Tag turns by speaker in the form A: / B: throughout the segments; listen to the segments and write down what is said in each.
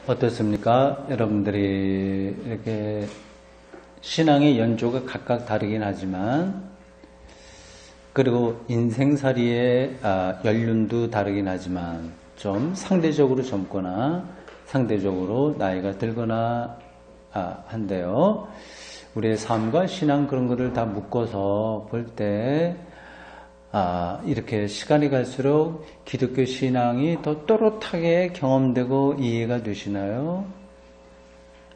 A: 어떻습니까? 여러분들이 이렇게 신앙의 연조가 각각 다르긴 하지만, 그리고 인생살이의 연륜도 다르긴 하지만, 좀 상대적으로 젊거나 상대적으로 나이가 들거나 한데요. 우리의 삶과 신앙 그런 것을 다 묶어서 볼 때, 이렇게 시간이 갈수록 기독교 신앙이 더 또렷하게 경험되고 이해가 되시나요?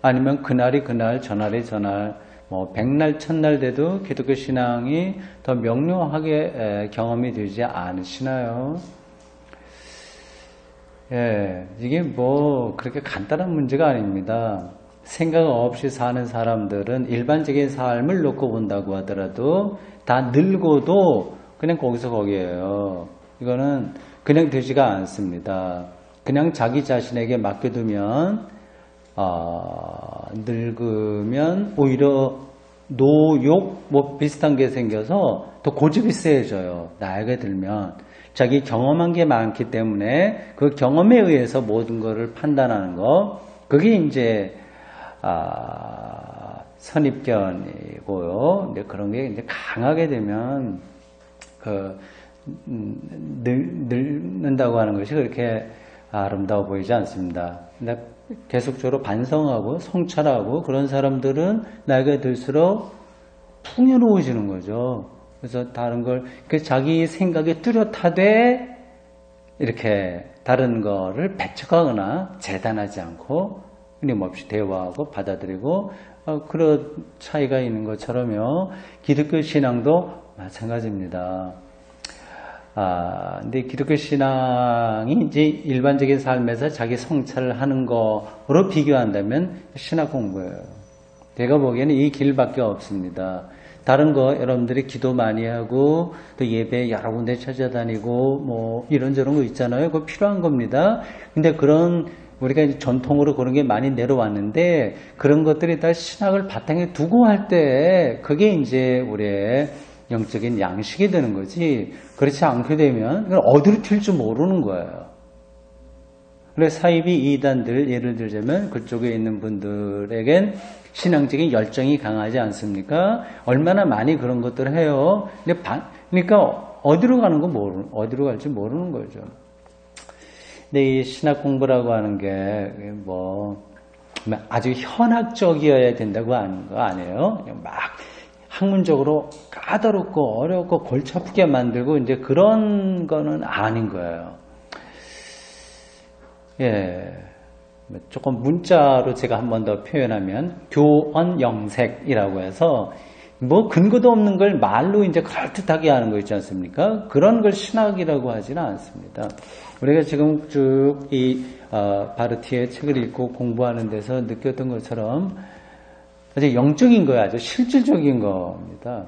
A: 아니면 그날이 그날, 전날이 전날, 백날, 천날 돼도 기독교 신앙이 더 명료하게 경험이 되지 않으시나요? 예, 이게 그렇게 간단한 문제가 아닙니다. 생각 없이 사는 사람들은 일반적인 삶을 놓고 본다고 하더라도 다 늙어도 그냥 거기서 거기에요. 이거는 그냥 되지가 않습니다. 그냥 자기 자신에게 맡겨두면 늙으면 오히려 노욕 비슷한 게 생겨서 더 고집이 세져요. 나이가 들면 자기 경험한 게 많기 때문에 그 경험에 의해서 모든 것을 판단하는 거, 그게 이제 선입견이고요. 근데 그런 게 이제 강하게 되면 늙는다고 하는 것이 그렇게 아름다워 보이지 않습니다. 근데 계속적으로 반성하고 성찰하고 그런 사람들은 나이가 들수록 풍요로워지는 거죠. 그래서 다른 걸 자기 생각에 뚜렷하되 이렇게 다른 거를 배척하거나 재단하지 않고 끊임없이 대화하고 받아들이고 그런 차이가 있는 것처럼요. 기독교 신앙도 마찬가지입니다. 근데 기독교 신앙이 이제 일반적인 삶에서 자기 성찰을 하는 거로 비교한다면 신학 공부예요. 제가 보기에는 이 길밖에 없습니다. 다른 거 여러분들이 기도 많이 하고 또 예배 여러 군데 찾아다니고 이런저런 거 있잖아요. 그거 필요한 겁니다. 근데 그런 우리가 이제 전통으로 그런 게 많이 내려왔는데 그런 것들이 다 신학을 바탕에 두고 할 때 그게 이제 우리의 영적인 양식이 되는 거지, 그렇지 않게 되면 어디로 튈지 모르는 거예요. 그래서 사이비 이단들 예를 들자면 그쪽에 있는 분들에겐 신앙적인 열정이 강하지 않습니까? 얼마나 많이 그런 것들을 해요. 근데 그러니까 어디로 가는 거 어디로 갈지 모르는 거죠. 근데 이 신학 공부라고 하는 게 아주 현학적이어야 된다고 하는 거 아니에요. 그냥 막 학문적으로 까다롭고 어렵고 골치 아프게 만들고 이제 그런 거는 아닌 거예요. 예. 조금 문자로 제가 한 번 더 표현하면 교언영색이라고 해서 근거도 없는 걸 말로 이제 그럴듯하게 하는 거 있지 않습니까? 그런 걸 신학이라고 하지는 않습니다. 우리가 지금 쭉 이 바르티의 책을 읽고 공부하는 데서 느꼈던 것처럼 아주 영적인 거야, 아주 실질적인 겁니다.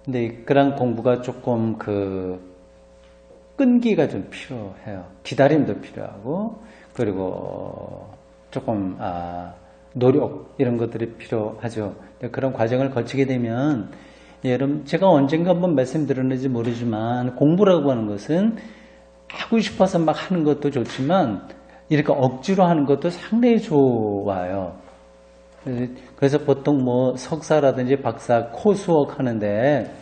A: 근데 그런 공부가 조금 끈기가 좀 필요해요. 기다림도 필요하고, 그리고 조금, 노력, 이런 것들이 필요하죠. 그런 과정을 거치게 되면, 여러분, 제가 언젠가 한번 말씀드렸는지 모르지만, 공부라고 하는 것은 하고 싶어서 막 하는 것도 좋지만, 이렇게 억지로 하는 것도 상당히 좋아요. 그래서 보통 석사라든지 박사, 코수업 하는데,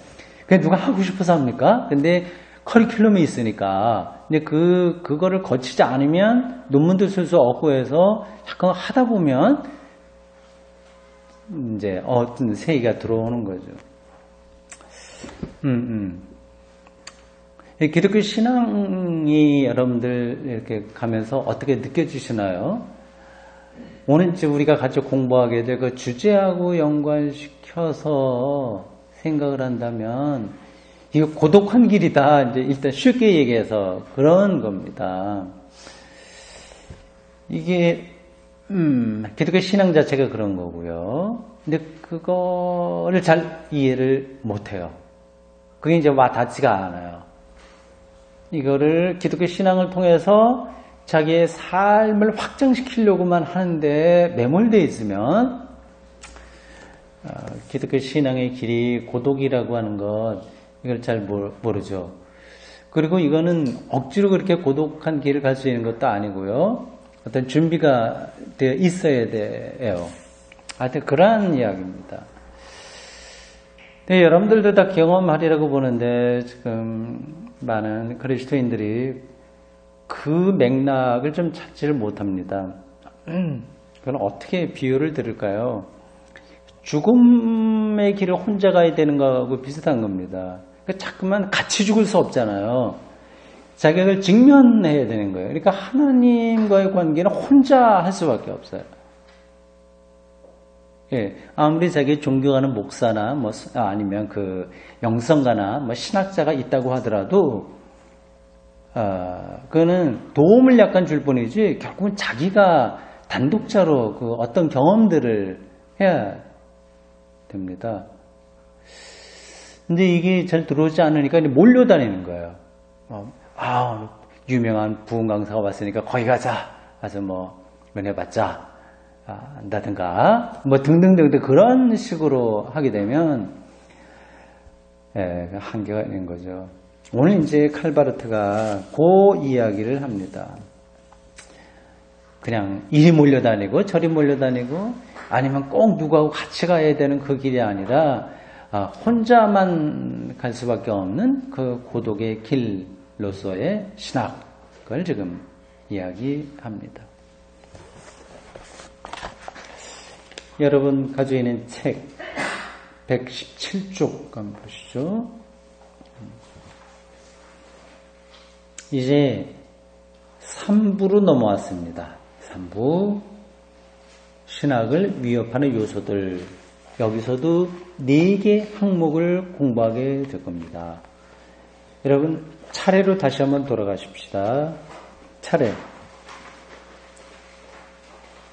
A: 그냥 누가 하고 싶어서 합니까? 근데 커리큘럼이 있으니까. 근데 그거를 거치지 않으면 논문도 쓸 수 없고 해서 잠깐 하다 보면 이제 어떤 세기가 들어오는 거죠. 기독교 신앙이 여러분들 이렇게 가면서 어떻게 느껴지시나요? 오늘 이제 우리가 같이 공부하게 될 그 주제하고 연관시켜서 생각을 한다면 이거 고독한 길이다. 이제 일단 쉽게 얘기해서 그런 겁니다. 이게 기독교 신앙 자체가 그런 거고요. 근데 그거를 잘 이해를 못해요. 그게 이제 와닿지가 않아요. 이거를 기독교 신앙을 통해서 자기의 삶을 확장시키려고만 하는데 매몰되어 있으면 기독교 신앙의 길이 고독이라고 하는 것, 이걸 잘 모르죠. 그리고 이거는 억지로 그렇게 고독한 길을 갈 수 있는 것도 아니고요. 어떤 준비가 되어 있어야 돼요. 하여튼 그러한 이야기입니다. 네, 여러분들도 다 경험하리라고 보는데 지금 많은 그리스도인들이 그 맥락을 좀 찾지를 못합니다. 그건 어떻게 비유를 들을까요? 죽음의 길을 혼자 가야 되는 거하고 비슷한 겁니다. 자꾸만 같이 죽을 수 없잖아요. 자격을 직면해야 되는 거예요. 그러니까 하나님과의 관계는 혼자 할 수밖에 없어요. 예, 아무리 자기 존경하는 목사나 아니면 그 영성가나 신학자가 있다고 하더라도 그거는 도움을 약간 줄 뿐이지 결국은 자기가 단독자로 그 어떤 경험들을 해야 됩니다. 근데 이게 잘 들어오지 않으니까 몰려다니는 거예요. 유명한 부흥 강사가 왔으니까 거기 가자. 가서 은혜 받자. 한다든가, 등등등 그런 식으로 하게 되면, 한계가 있는 거죠. 오늘 이제 칼바르트가 그 이야기를 합니다. 그냥 이리 몰려다니고 저리 몰려다니고 아니면 꼭 누구하고 같이 가야 되는 그 길이 아니라 혼자만 갈 수밖에 없는 그 고독의 길로서의 신학을 지금 이야기합니다. 여러분 가지고 있는 책 117쪽 한번 보시죠. 이제 3부로 넘어왔습니다. 3부 신학을 위협하는 요소들, 여기서도 4개 항목을 공부하게 될 겁니다. 여러분 차례로 다시 한번 돌아가십시다. 차례.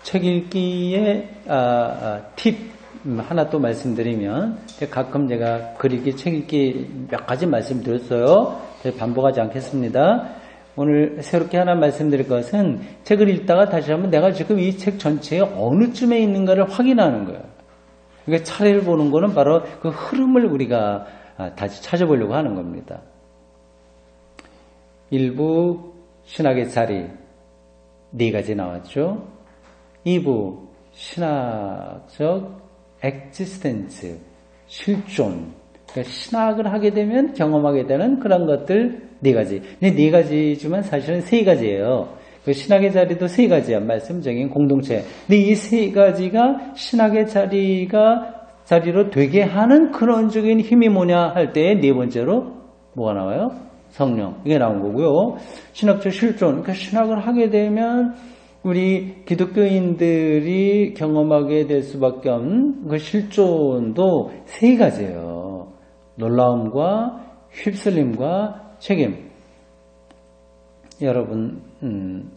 A: 책 읽기의 팁 하나 또 말씀드리면, 가끔 제가 글 읽기, 책 읽기 몇 가지 말씀드렸어요. 반복하지 않겠습니다. 오늘 새롭게 하나 말씀드릴 것은 책을 읽다가 다시 한번 내가 지금 이 책 전체에 어느 쯤에 있는가를 확인하는 거예요. 그러니까 차례를 보는 거는 바로 그 흐름을 우리가 다시 찾아보려고 하는 겁니다. 1부 신학의 자리 4가지 나왔죠. 2부 신학적 엑지스텐스 실존, 그러니까 신학을 하게 되면 경험하게 되는 그런 것들 4가지. 근데 4가지지만 사실은 3가지예요. 그 신학의 자리도 3가지야. 말씀적인 공동체. 근데 이 3가지가 신학의 자리로 되게 하는 근원적인 힘이 뭐냐 할 때 4번째로 뭐가 나와요? 성령. 이게 나온 거고요. 신학적 실존. 그러니까 신학을 하게 되면 우리 기독교인들이 경험하게 될 수밖에 없는 그 실존도 3가지예요. 놀라움과 휩쓸림과 책임. 여러분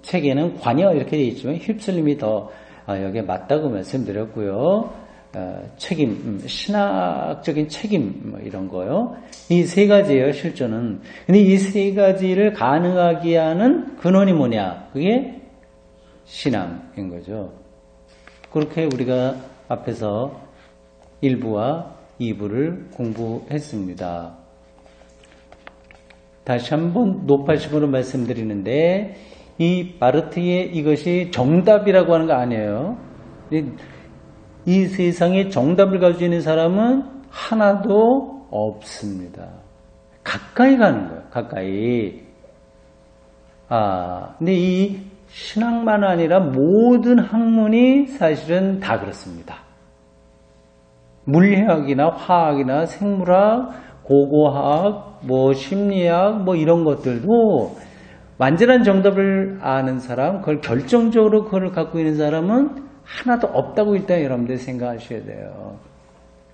A: 책에는 관여 이렇게 되어 있지만 휩쓸림이 더 여기에 맞다고 말씀드렸고요. 책임, 신학적인 책임 이런 거요. 이 3가지예요. 실존은. 근데 이 3가지를 가능하게 하는 근원이 뭐냐? 그게 신앙인 거죠. 그렇게 우리가 앞에서 1부와 2부를 공부했습니다. 다시 한번 높아심으로 말씀드리는데 이 바르트의 이것이 정답이라고 하는 거 아니에요. 이 세상에 정답을 가지고 있는 사람은 하나도 없습니다. 가까이 가는 거예요. 가까이. 근데 이 신학만 아니라 모든 학문이 사실은 다 그렇습니다. 물리학이나 화학이나 생물학, 고고학, 심리학, 이런 것들도 완전한 정답을 아는 사람, 그걸 결정적으로 그걸 갖고 있는 사람은 하나도 없다고 일단 여러분들 생각하셔야 돼요.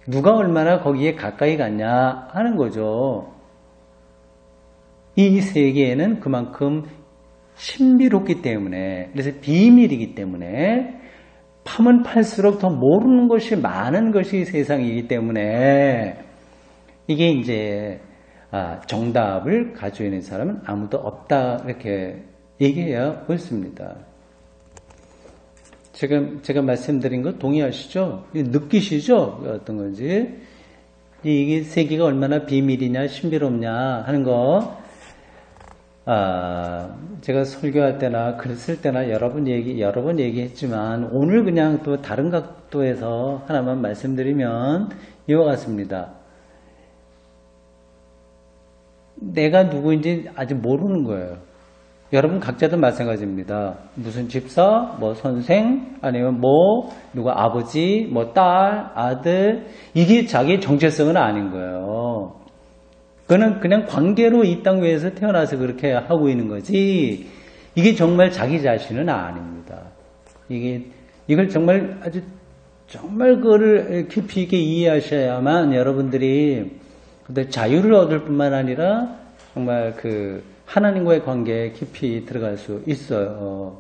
A: 누가 얼마나 거기에 가까이 갔냐 하는 거죠. 이 세계에는 그만큼 신비롭기 때문에, 그래서 비밀이기 때문에 파면 팔수록 더 모르는 것이 많은 것이 세상이기 때문에 이게 이제 정답을 가지고 있는 사람은 아무도 없다 이렇게 얘기해야 옳습니다. 지금 제가 말씀드린 거 동의하시죠? 느끼시죠? 어떤 건지. 이게 세계가 얼마나 비밀이냐, 신비롭냐 하는 거, 제가 설교할 때나 글 쓸 때나 여러 번 얘기했지만, 오늘 그냥 또 다른 각도에서 하나만 말씀드리면, 이와 같습니다. 내가 누구인지 아직 모르는 거예요. 여러분 각자도 마찬가지입니다. 무슨 집사, 뭐 선생, 아니면 뭐 누가 아버지, 뭐 딸, 아들, 이게 자기의 정체성은 아닌 거예요. 그는 그냥 관계로 이 땅 위에서 태어나서 그렇게 하고 있는 거지, 이게 정말 자기 자신은 아닙니다. 이걸 정말 정말 그거를 깊이 있게 이해하셔야만 여러분들이 자유를 얻을 뿐만 아니라 정말 하나님과의 관계에 깊이 들어갈 수 있어요.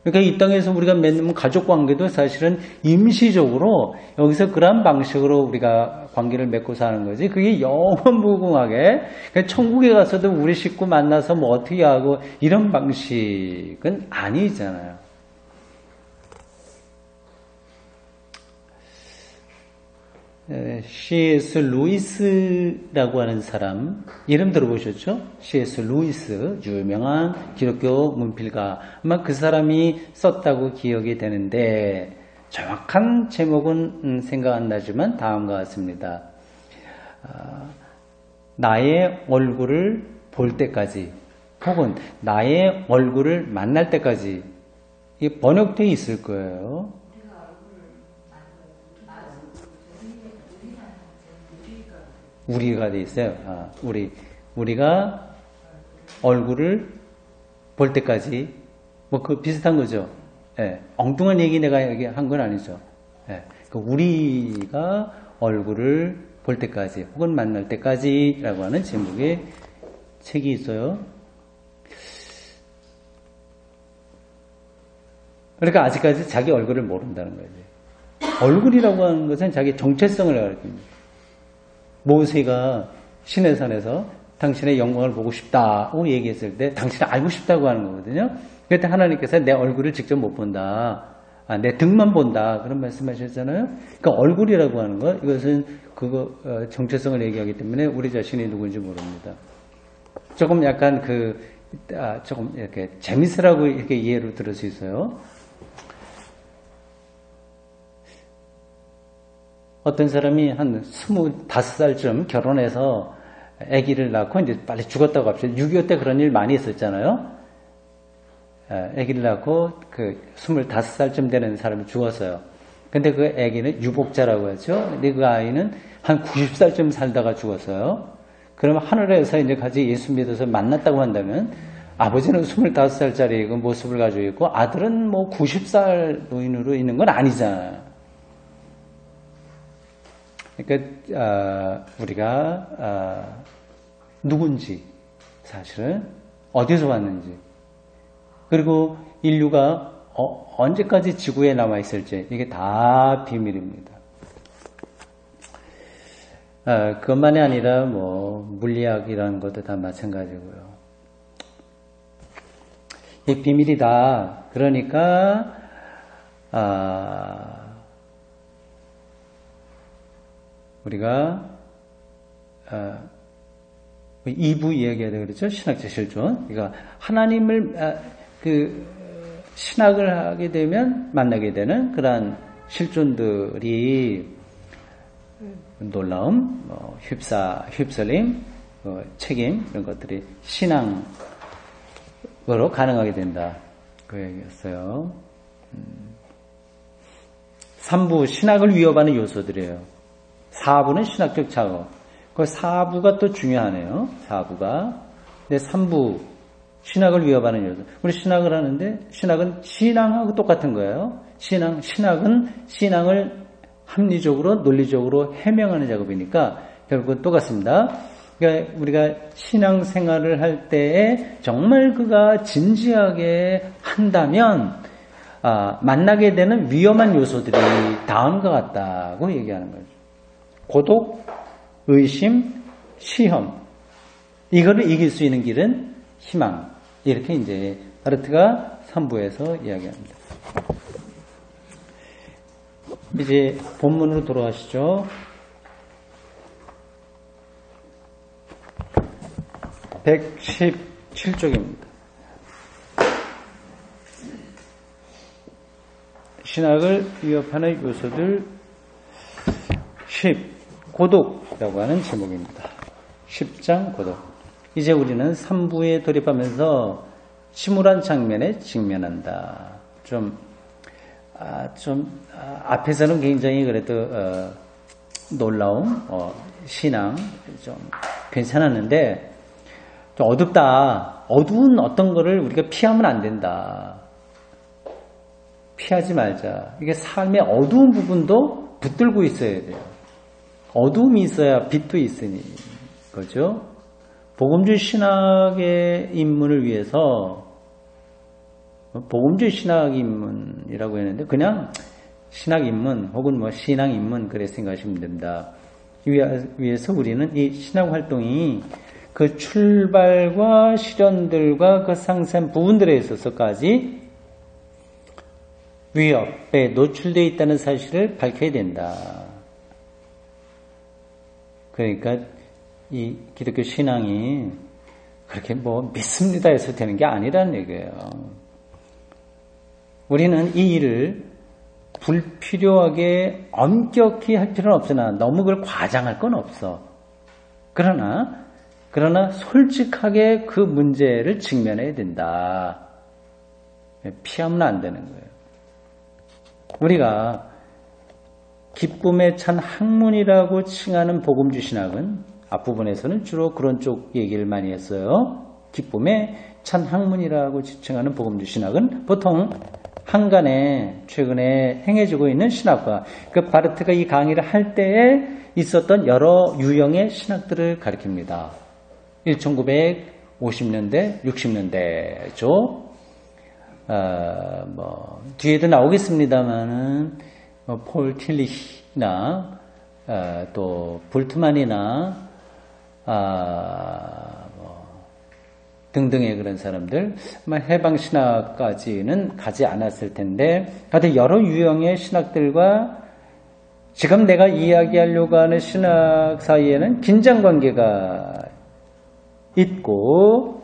A: 그러니까 이 땅에서 우리가 맺는 가족 관계도 사실은 임시적으로 여기서 그러한 방식으로 우리가 관계를 맺고 사는 거지, 그게 영원무궁하게 천국에 가서도 우리 식구 만나서 뭐 어떻게 하고 이런 방식은 아니잖아요. C.S. 루이스라고 하는 사람 이름 들어보셨죠? C.S. 루이스, 유명한 기독교 문필가. 아마 그 사람이 썼다고 기억이 되는데 정확한 제목은 생각 안 나지만 다음과 같습니다. 나의 얼굴을 볼 때까지, 혹은 나의 얼굴을 만날 때까지, 이게 번역되어 있을 거예요. 우리가 돼 있어요. 우리가 얼굴을 볼 때까지, 뭐 그 비슷한 거죠. 예, 엉뚱한 얘기 내가 여기 한 건 아니죠. 예, 우리가 얼굴을 볼 때까지, 혹은 만날 때까지라고 하는 제목의 책이 있어요. 그러니까 아직까지 자기 얼굴을 모른다는 거죠. 얼굴이라고 하는 것은 자기 정체성을 가리킵니다. 모세가 시내산에서 당신의 영광을 보고 싶다고 얘기했을 때 당신을 알고 싶다고 하는 거거든요. 그때 하나님께서 내 얼굴을 직접 못 본다, 내 등만 본다, 그런 말씀하셨잖아요. 그러니까 얼굴이라고 하는 것, 이것은 정체성을 얘기하기 때문에 우리 자신이 누구인지 모릅니다. 조금 약간 조금 이렇게 재밌으라고 이렇게 이해로 들을 수 있어요. 어떤 사람이 한 25살쯤 결혼해서 아기를 낳고 이제 빨리 죽었다고 합시다. 6.25 때 그런 일 많이 있었잖아요. 아기를 낳고 25살쯤 되는 사람이 죽었어요. 근데 그 아기는 유복자라고 하죠. 근데 그 아이는 한 90살쯤 살다가 죽었어요. 그러면 하늘에서 이제 같이 예수 믿어서 만났다고 한다면, 아버지는 25살짜리 그 모습을 가지고 있고 아들은 뭐 90살 노인으로 있는 건 아니잖아요. 그러니까 우리가 누군지, 사실은 어디서 왔는지, 그리고 인류가 언제까지 지구에 남아 있을지, 이게 다 비밀입니다. 그것만이 아니라 뭐 물리학이라는 것도 다 마찬가지고요. 이 비밀이다. 그러니까 우리가 2부 이야기해야 그렇죠? 신학적 실존. 그러니까 하나님을 신학을 하게 되면 만나게 되는 그러한 실존들이 놀라움, 휩쓸림, 책임, 이런 것들이 신앙으로 가능하게 된다. 그 얘기였어요. 3부 신학을 위협하는 요소들이에요. 4부는 신학적 작업. 그 4부가 또 중요하네요. 4부가. 근데 3부 신학을 위협하는 요소. 우리 신학을 하는데 신학은 신앙하고 똑같은 거예요. 신학은 신앙을 합리적으로 논리적으로 해명하는 작업이니까 결국은 똑같습니다. 그러니까 우리가 신앙생활을 할 때에 정말 그가 진지하게 한다면 만나게 되는 위험한 요소들이 다음과 같다고 얘기하는 거죠. 고독, 의심, 시험. 이거를 이길 수 있는 길은 희망. 이렇게 이제 바르트가 3부에서 이야기합니다. 이제 본문으로 돌아가시죠. 117쪽입니다. 신학을 위협하는 요소들 10. 고독이라고 하는 제목입니다. 10장 고독. 이제 우리는 3부에 돌입하면서 침울한 장면에 직면한다. 앞에서는 굉장히 그래도 놀라운 신앙 좀 괜찮았는데 좀 어둡다. 어두운 어떤 거를 우리가 피하면 안 된다. 피하지 말자. 이게 삶의 어두운 부분도 붙들고 있어야 돼요. 어두움이 있어야 빛도 있으니 그죠? 복음주의 신학의 입문을 위해서 복음주의 신학 입문이라고 했는데 그냥 신학 입문 혹은 뭐 신앙 입문 그래 생각하시면 됩니다. 위해서 우리는 이 신학 활동이 그 출발과 실현들과 그 상세한 부분들에 있어서까지 위협에 노출되어 있다는 사실을 밝혀야 된다. 그러니까 이 기독교 신앙이 그렇게 뭐 믿습니다 해서 되는 게 아니라는 얘기예요. 우리는 이 일을 불필요하게 엄격히 할 필요는 없으나 너무 그걸 과장할 건 없어. 그러나 솔직하게 그 문제를 직면해야 된다. 피하면 안 되는 거예요. 우리가 기쁨에 찬 학문이라고 칭하는 복음주의 신학은 앞부분에서는 주로 그런 쪽 얘기를 많이 했어요. 기쁨에 찬 학문이라고 지칭하는 복음주의 신학은 보통 한간에 최근에 행해지고 있는 신학과 그 바르트가 이 강의를 할 때에 있었던 여러 유형의 신학들을 가리킵니다. 1950년대, 60년대죠. 뒤에도 나오겠습니다만은 폴 틸리히나 또 볼트만이나 등등의 그런 사람들 해방 신학까지는 가지 않았을 텐데 하여튼 여러 유형의 신학들과 지금 내가 이야기하려고 하는 신학 사이에는 긴장 관계가 있고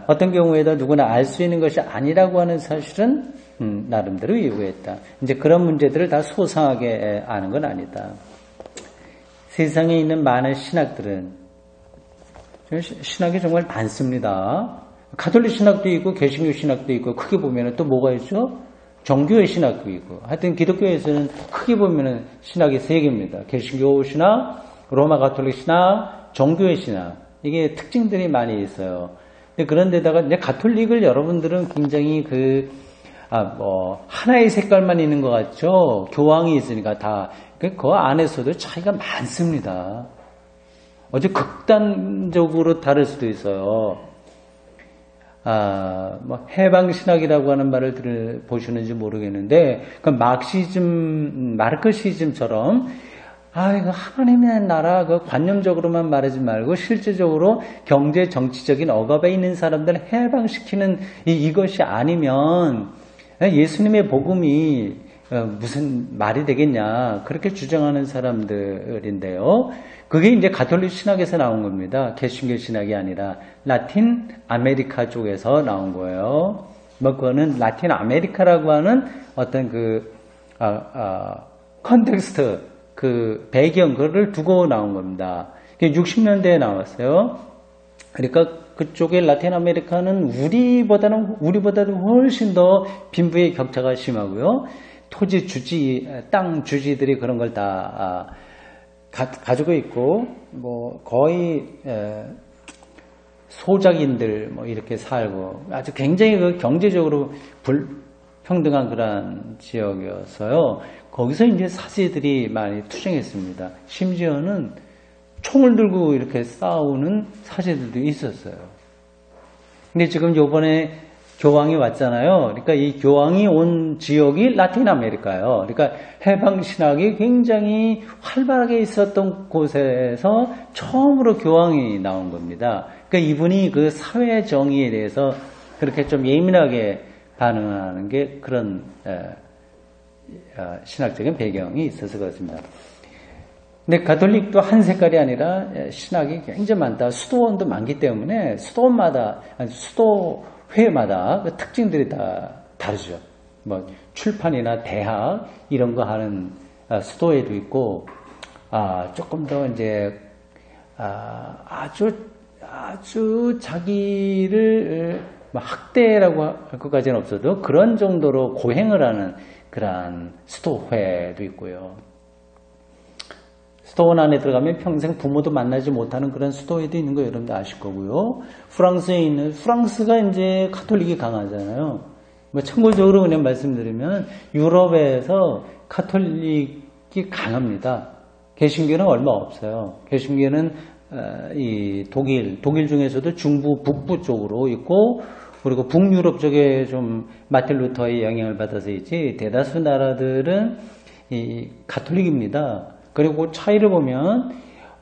A: 어떤 경우에도 누구나 알 수 있는 것이 아니라고 하는 사실은 나름대로 요구했다. 이제 그런 문제들을 다 소상하게 아는 건 아니다. 세상에 있는 많은 신학들은 신학이 정말 많습니다. 가톨릭 신학도 있고 개신교 신학도 있고 크게 보면 또 뭐가 있죠? 정교회 신학도 있고 하여튼 기독교에서는 크게 보면 신학이 세 개입니다. 개신교 신학, 로마 가톨릭 신학, 정교회 신학 이게 특징들이 많이 있어요. 그런데다가 이제 가톨릭을 여러분들은 굉장히 하나의 색깔만 있는 것 같죠? 교황이 있으니까 다. 그 안에서도 차이가 많습니다. 어제 극단적으로 다를 수도 있어요. 해방신학이라고 하는 말을 보시는지 모르겠는데, 그 마르크시즘처럼, 이거 하나님의 나라, 관념적으로만 말하지 말고, 실제적으로 경제, 정치적인 억압에 있는 사람들을 해방시키는 이것이 아니면, 예수님의 복음이 무슨 말이 되겠냐 그렇게 주장하는 사람들인데요. 그게 이제 가톨릭 신학에서 나온 겁니다. 개신교 신학이 아니라 라틴 아메리카 쪽에서 나온 거예요. 그거는 라틴 아메리카라고 하는 어떤 컨텍스트 배경 그거를 두고 나온 겁니다. 60년대에 나왔어요. 그러니까 그쪽에 라틴 아메리카는 우리보다는 훨씬 더 빈부의 격차가 심하고요. 토지 주지, 땅 주지들이 그런 걸 다 가지고 있고, 거의 소작인들 이렇게 살고 아주 굉장히 경제적으로 불평등한 그런 지역이어서요. 거기서 이제 사제들이 많이 투쟁했습니다. 심지어는 총을 들고 이렇게 싸우는 사제들도 있었어요. 근데 지금 요번에 교황이 왔잖아요. 그러니까 이 교황이 온 지역이 라틴 아메리카예요. 그러니까 해방신학이 굉장히 활발하게 있었던 곳에서 처음으로 교황이 나온 겁니다. 그러니까 이분이 그 사회 정의에 대해서 그렇게 좀 예민하게 반응하는 게 그런 신학적인 배경이 있어서 그렇습니다. 근데 가톨릭도 한 색깔이 아니라 신학이 굉장히 많다. 수도원도 많기 때문에 수도원마다, 아니 수도회마다 그 특징들이 다 다르죠. 뭐 출판이나 대학 이런 거 하는 수도회도 있고, 조금 더 이제 아주 자기를 학대라고 할 것까지는 없어도 그런 정도로 고행을 하는 그러한 수도회도 있고요. 수도원 안에 들어가면 평생 부모도 만나지 못하는 그런 수도회도 있는 거 여러분들 아실 거고요. 프랑스가 이제 가톨릭이 강하잖아요. 뭐 참고적으로 그냥 말씀드리면 유럽에서 가톨릭이 강합니다. 개신교는 얼마 없어요. 개신교는 이 독일 중에서도 중부 북부 쪽으로 있고, 그리고 북유럽 쪽에 좀 마틴 루터의 영향을 받아서 있지, 대다수 나라들은 이 가톨릭입니다. 그리고 차이를 보면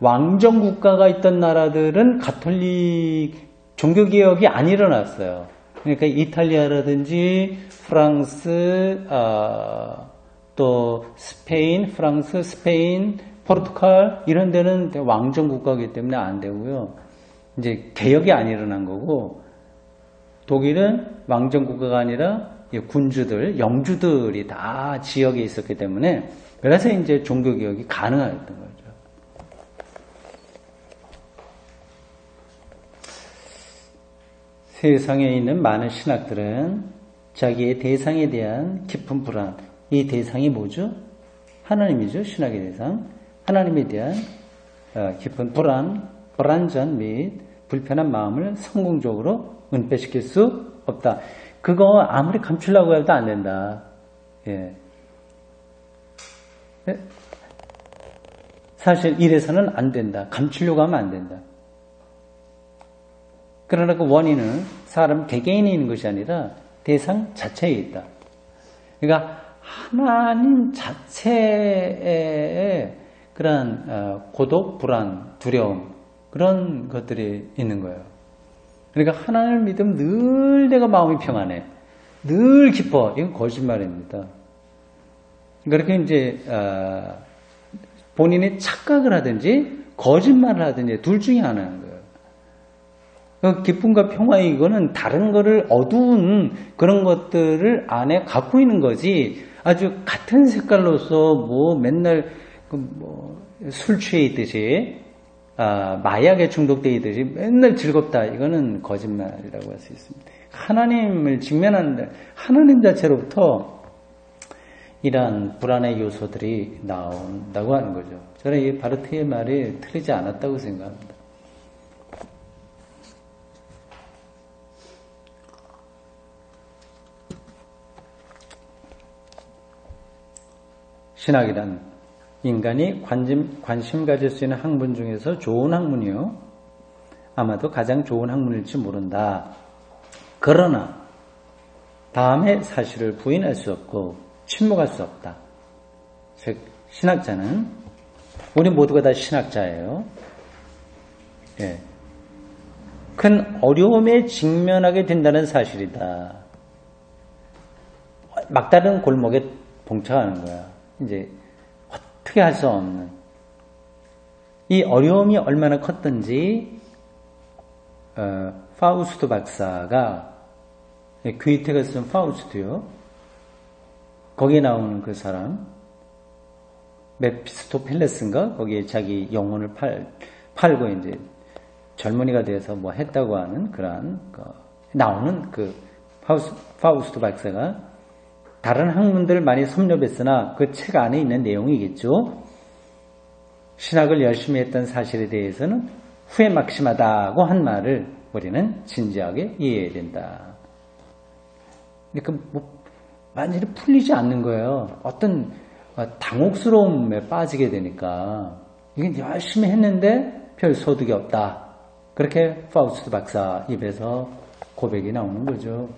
A: 왕정 국가가 있던 나라들은 가톨릭 종교개혁이 안 일어났어요. 그러니까 이탈리아라든지 프랑스, 또 스페인, 포르투갈 이런 데는 왕정 국가이기 때문에 안 되고요. 이제 개혁이 안 일어난 거고, 독일은 왕정 국가가 아니라 군주들, 영주들이 다 지역에 있었기 때문에 그래서 이제 종교 개혁이 가능했던 거죠. 세상에 있는 많은 신학들은 자기의 대상에 대한 깊은 불안, 이 대상이 뭐죠? 하나님이죠. 신학의 대상. 하나님에 대한 깊은 불안전 및 불편한 마음을 성공적으로 은폐시킬 수 없다. 그거 아무리 감추려고 해도 안 된다. 예. 사실 이래서는 안 된다. 감추려고 하면 안 된다. 그러나 그 원인은 사람 개개인에 있는 것이 아니라 대상 자체에 있다. 그러니까 하나님 자체의 그런 고독, 불안, 두려움 그런 것들이 있는 거예요. 그러니까 하나님을 믿으면 늘 내가 마음이 평안해. 늘 기뻐. 이건 거짓말입니다. 그렇게 이제 본인이 착각을 하든지 거짓말을 하든지 둘 중에 하나인 거예요. 기쁨과 평화 이거는 다른 거를 어두운 그런 것들을 안에 갖고 있는 거지. 아주 같은 색깔로서 뭐 맨날 술 취해 있듯이 마약에 중독되어 있듯이 맨날 즐겁다. 이거는 거짓말이라고 할 수 있습니다. 하나님을 직면하는데 하나님 자체로부터 이러한 불안의 요소들이 나온다고 하는 거죠. 저는 이 바르트의 말이 틀리지 않았다고 생각합니다. 신학이란 인간이 관심 가질 수 있는 학문 중에서 좋은 학문이요. 아마도 가장 좋은 학문일지 모른다. 그러나 다음의 사실을 부인할 수 없고 침묵할 수 없다. 즉 신학자는 우리 모두가 다 신학자예요. 예. 큰 어려움에 직면하게 된다는 사실이다. 막다른 골목에 봉착하는 거야. 이제 어떻게 할 수 없는 이 어려움이 얼마나 컸던지 파우스트 박사가 귀테가 쓴 파우스트요. 거기에 나오는 그 사람 메피스토펠레스인가 거기에 자기 영혼을 팔고 이제 젊은이가 돼서 뭐 했다고 하는 그러한 나오는 그 파우스트 박사가 다른 학문들을 많이 섭렵했으나 그 책 안에 있는 내용이겠죠. 신학을 열심히 했던 사실에 대해서는 후회 막심하다고 한 말을 우리는 진지하게 이해해야 된다. 그러니까 완전히 풀리지 않는 거예요. 어떤 당혹스러움에 빠지게 되니까 이게 열심히 했는데 별 소득이 없다. 그렇게 파우스트 박사 입에서 고백이 나오는 거죠.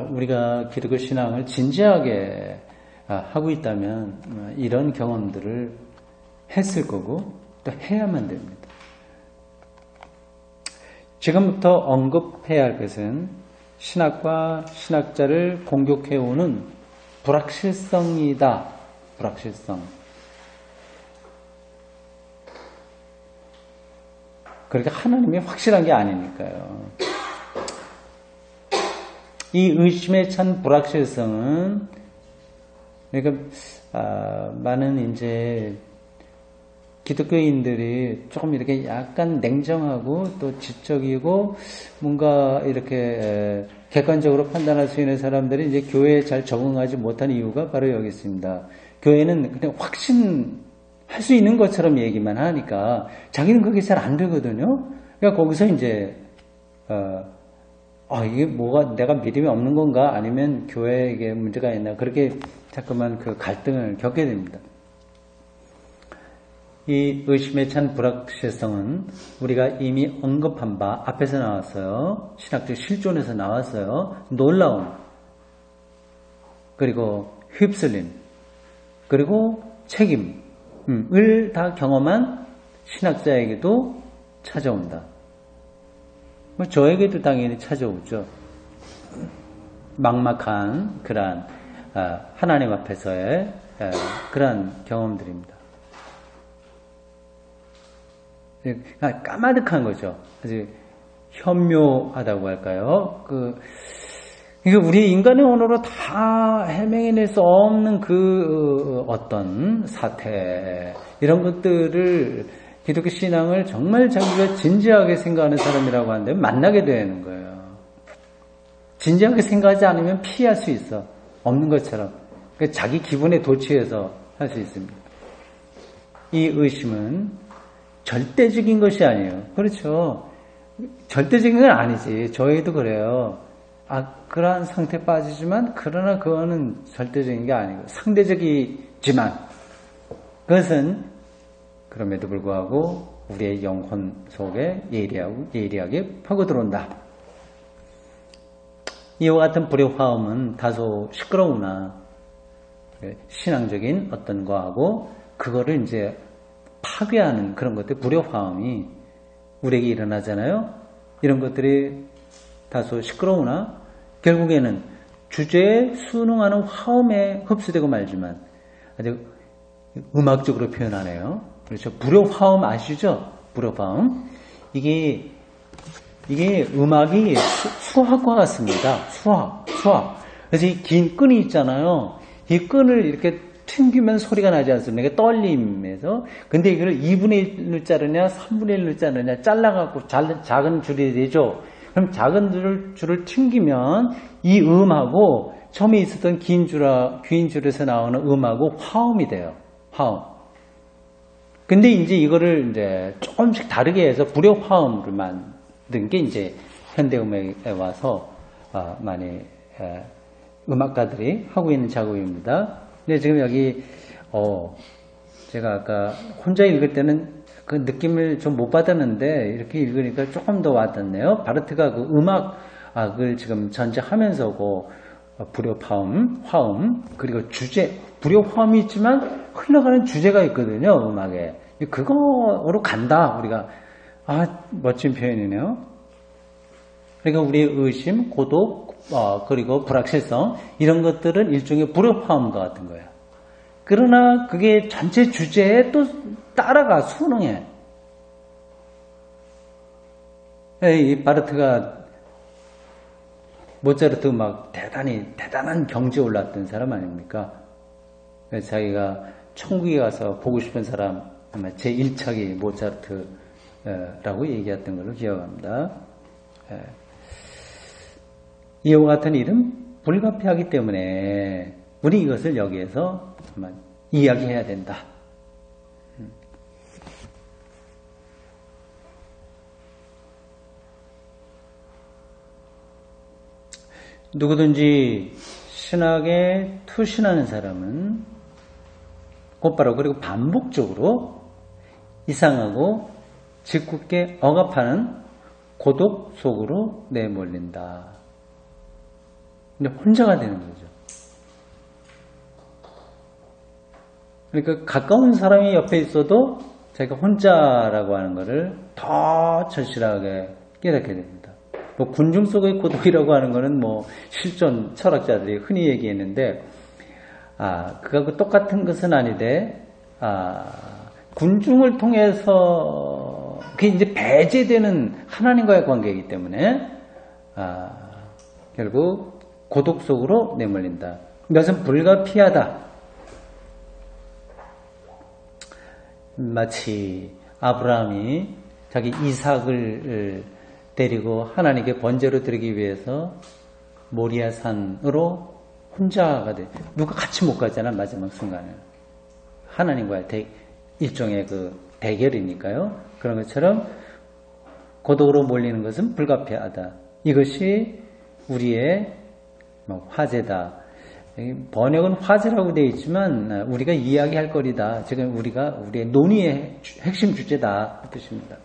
A: 우리가 기독교 신앙을 진지하게 하고 있다면 이런 경험들을 했을 거고 또 해야만 됩니다. 지금부터 언급해야 할 것은 신학과 신학자를 공격해오는 불확실성이다. 불확실성. 그렇게 하나님이 확실한 게 아니니까요. 이 의심에 찬 불확실성은 그러니까 많은 이제 기독교인들이 조금 이렇게 약간 냉정하고 또 지적이고 뭔가 이렇게 객관적으로 판단할 수 있는 사람들이 이제 교회에 잘 적응하지 못한 이유가 바로 여기 있습니다. 교회는 그냥 확신할 수 있는 것처럼 얘기만 하니까 자기는 그게 잘 안 되거든요. 그러니까 거기서 이제 이게 뭐가 내가 믿음이 없는 건가 아니면 교회에 문제가 있나 그렇게 자꾸만 그 갈등을 겪게 됩니다. 이 의심에 찬 불확실성은 우리가 이미 언급한 바 앞에서 나왔어요. 신학적 실존에서 나왔어요. 놀라움, 그리고 휩쓸림, 그리고 책임을 다 경험한 신학자에게도 찾아온다. 저에게도 당연히 찾아오죠. 막막한 그러한 하나님 앞에서의 그러한 경험들입니다. 까마득한 거죠. 아주 현묘하다고 할까요? 이게 우리 인간의 언어로 다 해명해낼 수 없는 그 어떤 사태 이런 것들을 기독교 신앙을 정말 자기가 진지하게 생각하는 사람이라고 하는데 만나게 되는 거예요. 진지하게 생각하지 않으면 피할 수 있어. 없는 것처럼. 그러니까 자기 기분에 도취해서 할 수 있습니다. 이 의심은 절대적인 것이 아니에요. 그렇죠. 절대적인 건 아니지. 저희도 그래요. 그러한 상태에 빠지지만 그러나 그거는 절대적인 게 아니고 상대적이지만 그것은 그럼에도 불구하고 우리의 영혼 속에 예리하게 파고들어온다. 이와 같은 불협화음은 다소 시끄러우나 신앙적인 어떤 거하고 그거를 이제 파괴하는 그런 것들, 불협화음이 우리에게 일어나잖아요. 이런 것들이 다소 시끄러우나 결국에는 주제에 순응하는 화음에 흡수되고 말지만 아주 음악적으로 표현하네요. 그렇죠. 불협화음 아시죠? 불협화음. 이게 음악이 수학과 같습니다. 수학. 그래서 이 긴 끈이 있잖아요. 이 끈을 이렇게 튕기면 소리가 나지 않습니까? 떨림에서. 근데 이걸 2분의 1로 자르냐, 3분의 1로 자르냐, 잘라갖고 작은 줄이 되죠. 그럼 작은 줄을 튕기면 이 음하고 처음에 있었던 긴 줄에서 나오는 음하고 화음이 돼요. 화음. 근데 이제 이거를 이제 조금씩 다르게 해서 불협화음을 만든 게 이제 현대음악에 와서 많이 음악가들이 하고 있는 작업입니다. 근데 지금 여기 제가 아까 혼자 읽을 때는 그 느낌을 좀 못 받았는데 이렇게 읽으니까 조금 더 와닿네요. 바르트가 그 음악을 지금 전제하면서고 불협화음, 화음, 그리고 주제, 불협화음이 있지만 흘러가는 주제가 있거든요, 음악에. 그거로 간다, 우리가. 멋진 표현이네요. 그러니까 우리의 의심, 고독, 그리고 불확실성, 이런 것들은 일종의 불협화음과 같은 거예요. 그러나 그게 전체 주제에 또 따라가, 순응해. 이 바르트가 모차르트 음악 대단한 경지에 올랐던 사람 아닙니까? 그래서 자기가 천국에 가서 보고 싶은 사람, 아마 제1척이 모차르트라고 얘기했던 걸로 기억합니다. 이와 같은 일은 불가피하기 때문에 우리 이것을 여기에서 이야기해야 된다. 누구든지 신학에 투신하는 사람은 곧바로 그리고 반복적으로 이상하고 짓궂게 억압하는 고독 속으로 내몰린다. 근데 혼자가 되는 거죠. 그러니까 가까운 사람이 옆에 있어도 자기가 혼자라고 하는 것을 더 절실하게 깨닫게 됩니다. 뭐 군중 속의 고독이라고 하는 거는 뭐 실존 철학자들이 흔히 얘기했는데 그거하고 똑같은 것은 아니되 군중을 통해서 그게 이제 배제되는 하나님과의 관계이기 때문에 결국 고독 속으로 내몰린다. 이것은 불가피하다. 마치 아브라함이 자기 이삭을 데리고 하나님께 번제로 드리기 위해서 모리아 산으로 혼자가 돼. 누가 같이 못 가잖아, 마지막 순간에. 하나님과의 일종의 그 대결이니까요. 그런 것처럼 고독으로 몰리는 것은 불가피하다. 이것이 우리의 화제다. 번역은 화제라고 되어 있지만 우리가 이야기할 거리다. 지금 우리의 논의의 핵심 주제다. 그 뜻입니다.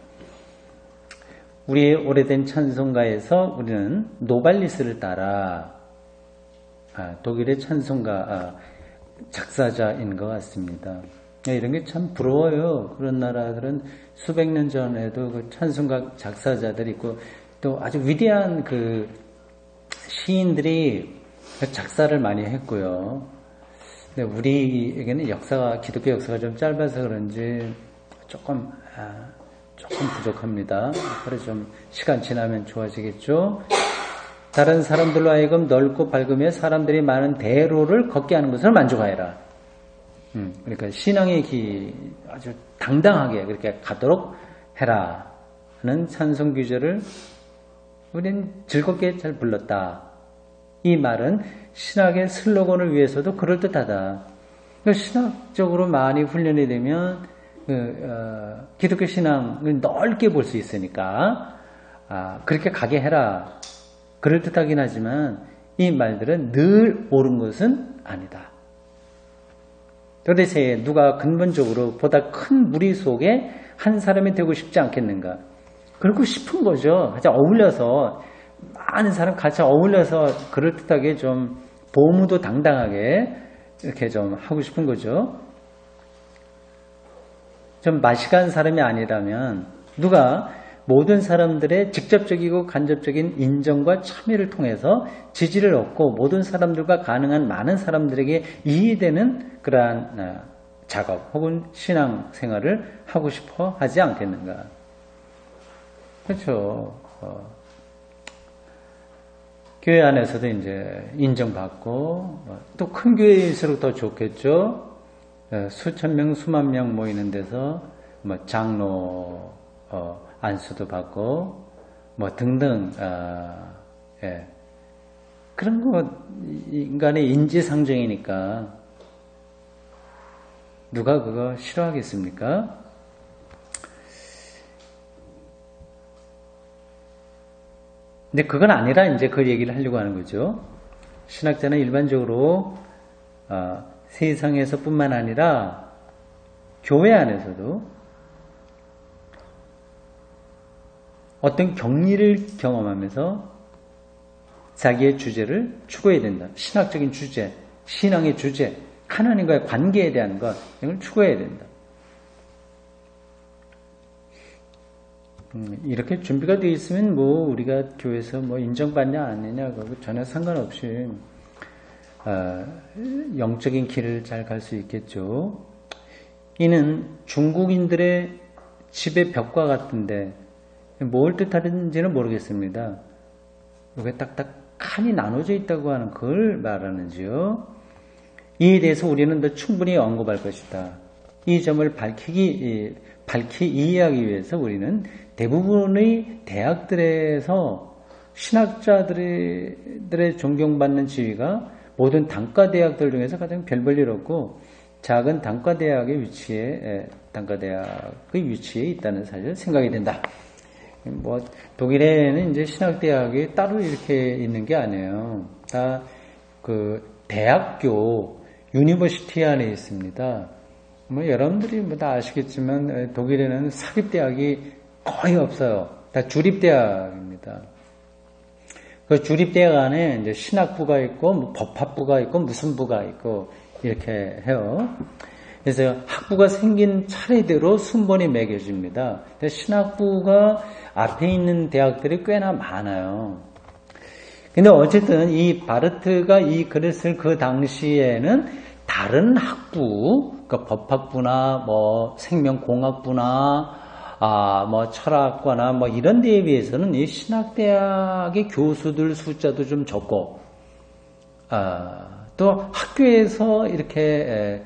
A: 우리의 오래된 찬송가에서 우리는 노발리스를 따라 독일의 찬송가 작사자인 것 같습니다. 이런 게 참 부러워요. 그런 나라들은 수백 년 전에도 그 찬송가 작사자들이 있고 또 아주 위대한 그 시인들이 작사를 많이 했고요. 근데 우리에게는 기독교 역사가 좀 짧아서 그런지 조금 부족합니다. 그래서 좀 시간 지나면 좋아지겠죠. 다른 사람들로 하여금 넓고 밝으며 사람들이 많은 대로를 걷게 하는 것을 만족하여라. 그러니까 신앙의 길 아주 당당하게 그렇게 가도록 해라 하는 찬송 규절을 우리는 즐겁게 잘 불렀다. 이 말은 신학의 슬로건을 위해서도 그럴듯하다. 그러니까 신학적으로 많이 훈련이 되면 기독교 신앙을 넓게 볼 수 있으니까 그렇게 가게 해라. 그럴듯하긴 하지만 이 말들은 늘 옳은 것은 아니다. 도대체 누가 근본적으로 보다 큰 무리 속에 한 사람이 되고 싶지 않겠는가? 그러고 싶은 거죠. 같이 어울려서 많은 사람 같이 어울려서 그럴듯하게 좀 보무도 당당하게 이렇게 좀 하고 싶은 거죠. 좀 마시간 사람이 아니라면 누가 모든 사람들의 직접적이고 간접적인 인정과 참여를 통해서 지지를 얻고 모든 사람들과 가능한 많은 사람들에게 이해되는 그러한 작업 혹은 신앙생활을 하고 싶어 하지 않겠는가. 그렇죠. 교회 안에서도 이제 인정받고 또 큰 교회일수록 더 좋겠죠. 수천 명, 수만 명 모이는 데서 장로 안수도 받고 등등 그런 거 인간의 인지상정이니까 누가 그거 싫어하겠습니까? 근데 그건 아니라 이제 그 얘기를 하려고 하는 거죠. 신학자는 일반적으로 세상에서 뿐만 아니라 교회 안에서도 어떤 격리를 경험하면서 자기의 주제를 추구해야 된다. 신학적인 주제, 신앙의 주제, 하나님과의 관계에 대한 것, 이걸 추구해야 된다. 이렇게 준비가 되어 있으면 우리가 교회에서 인정받냐 아니냐 그거 전혀 상관없이 영적인 길을 잘 갈 수 있겠죠. 이는 중국인들의 집의 벽과 같은데 뭘 뜻하는지는 모르겠습니다. 이게 딱딱 칸이 나눠져 있다고 하는 그걸 말하는지요. 이에 대해서 우리는 더 충분히 언급할 것이다. 이 점을 밝히 이해하기 위해서 우리는 대부분의 대학들에서 신학자들의 존경받는 지위가 모든 단과대학들 중에서 가장 별 볼 일 없고 작은 단과대학의 위치에 있다는 사실을 생각이 된다. 독일에는 이제 신학대학이 따로 이렇게 있는 게 아니에요. 다 그 대학교, 유니버시티 안에 있습니다. 여러분들이 다 아시겠지만 독일에는 사립대학이 거의 없어요. 다 주립대학입니다. 그 주립대학 안에 이제 신학부가 있고, 법학부가 있고, 무슨 부가 있고, 이렇게 해요. 그래서 학부가 생긴 차례대로 순번이 매겨집니다. 신학부가 앞에 있는 대학들이 꽤나 많아요. 근데 어쨌든 이 바르트가 이 글을 쓸 그 당시에는 다른 학부, 그러니까 법학부나 생명공학부나 뭐 철학과나 뭐 이런 데에 비해서는 이 신학대학의 교수들 숫자도 좀 적고, 또 학교에서 이렇게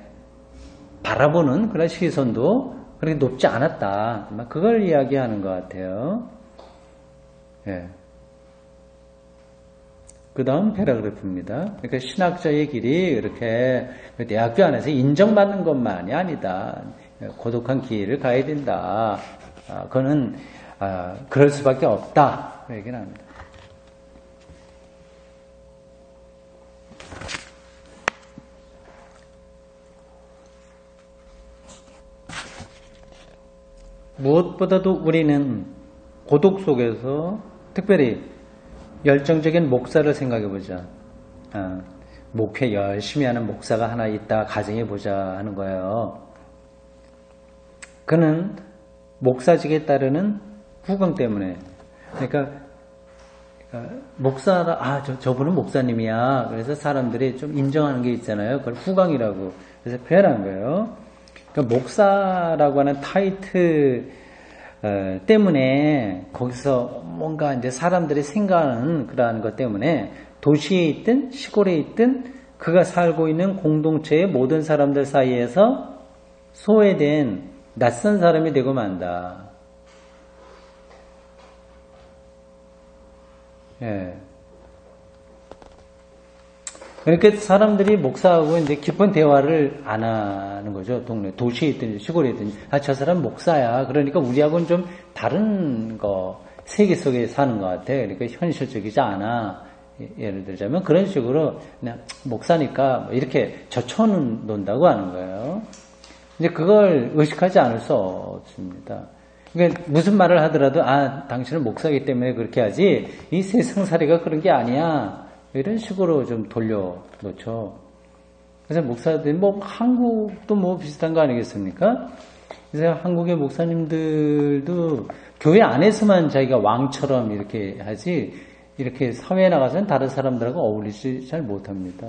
A: 바라보는 그런 시선도 그렇게 높지 않았다. 그걸 이야기하는 것 같아요. 예. 그 다음 패러그래프입니다. 그러니까 신학자의 길이 이렇게 대학교 안에서 인정받는 것만이 아니다. 고독한 길을 가야 된다. 그거는 그럴 수밖에 없다. 그 얘기는 합니다. 무엇보다도 우리는 고독 속에서 특별히 열정적인 목사를 생각해보자. 목회 열심히 하는 목사가 하나 있다 가정해보자 하는 거예요. 그는 목사직에 따르는 후광 때문에, 그러니까 목사라, 저분은 목사님이야. 그래서 사람들이 좀 인정하는 게 있잖아요. 그걸 후광이라고 그래서 표현한 거예요. 그러니까 목사라고 하는 타이틀 때문에 거기서 뭔가 이제 사람들이 생각하는 그러한 것 때문에 도시에 있든 시골에 있든 그가 살고 있는 공동체의 모든 사람들 사이에서 소외된 낯선 사람이 되고 만다. 예. 그러니까 사람들이 목사하고 이제 깊은 대화를 안 하는 거죠. 동네, 도시에 있든 시골에 있든. 저 사람 목사야. 그러니까 우리하고는 좀 다른 세계 속에 사는 것 같아. 그러니까 현실적이지 않아. 예를 들자면 그런 식으로 그냥 목사니까 이렇게 젖혀놓는다고 하는 거예요. 이제 그걸 의식하지 않을 수 없습니다. 그러니까 무슨 말을 하더라도 당신은 목사이기 때문에 그렇게 하지 이 세상살이가 그런 게 아니야. 이런 식으로 좀 돌려놓죠. 그래서 목사들이 한국도 비슷한 거 아니겠습니까? 그래서 한국의 목사님들도 교회 안에서만 자기가 왕처럼 이렇게 하지 이렇게 사회에 나가서는 다른 사람들하고 어울리지 잘 못합니다.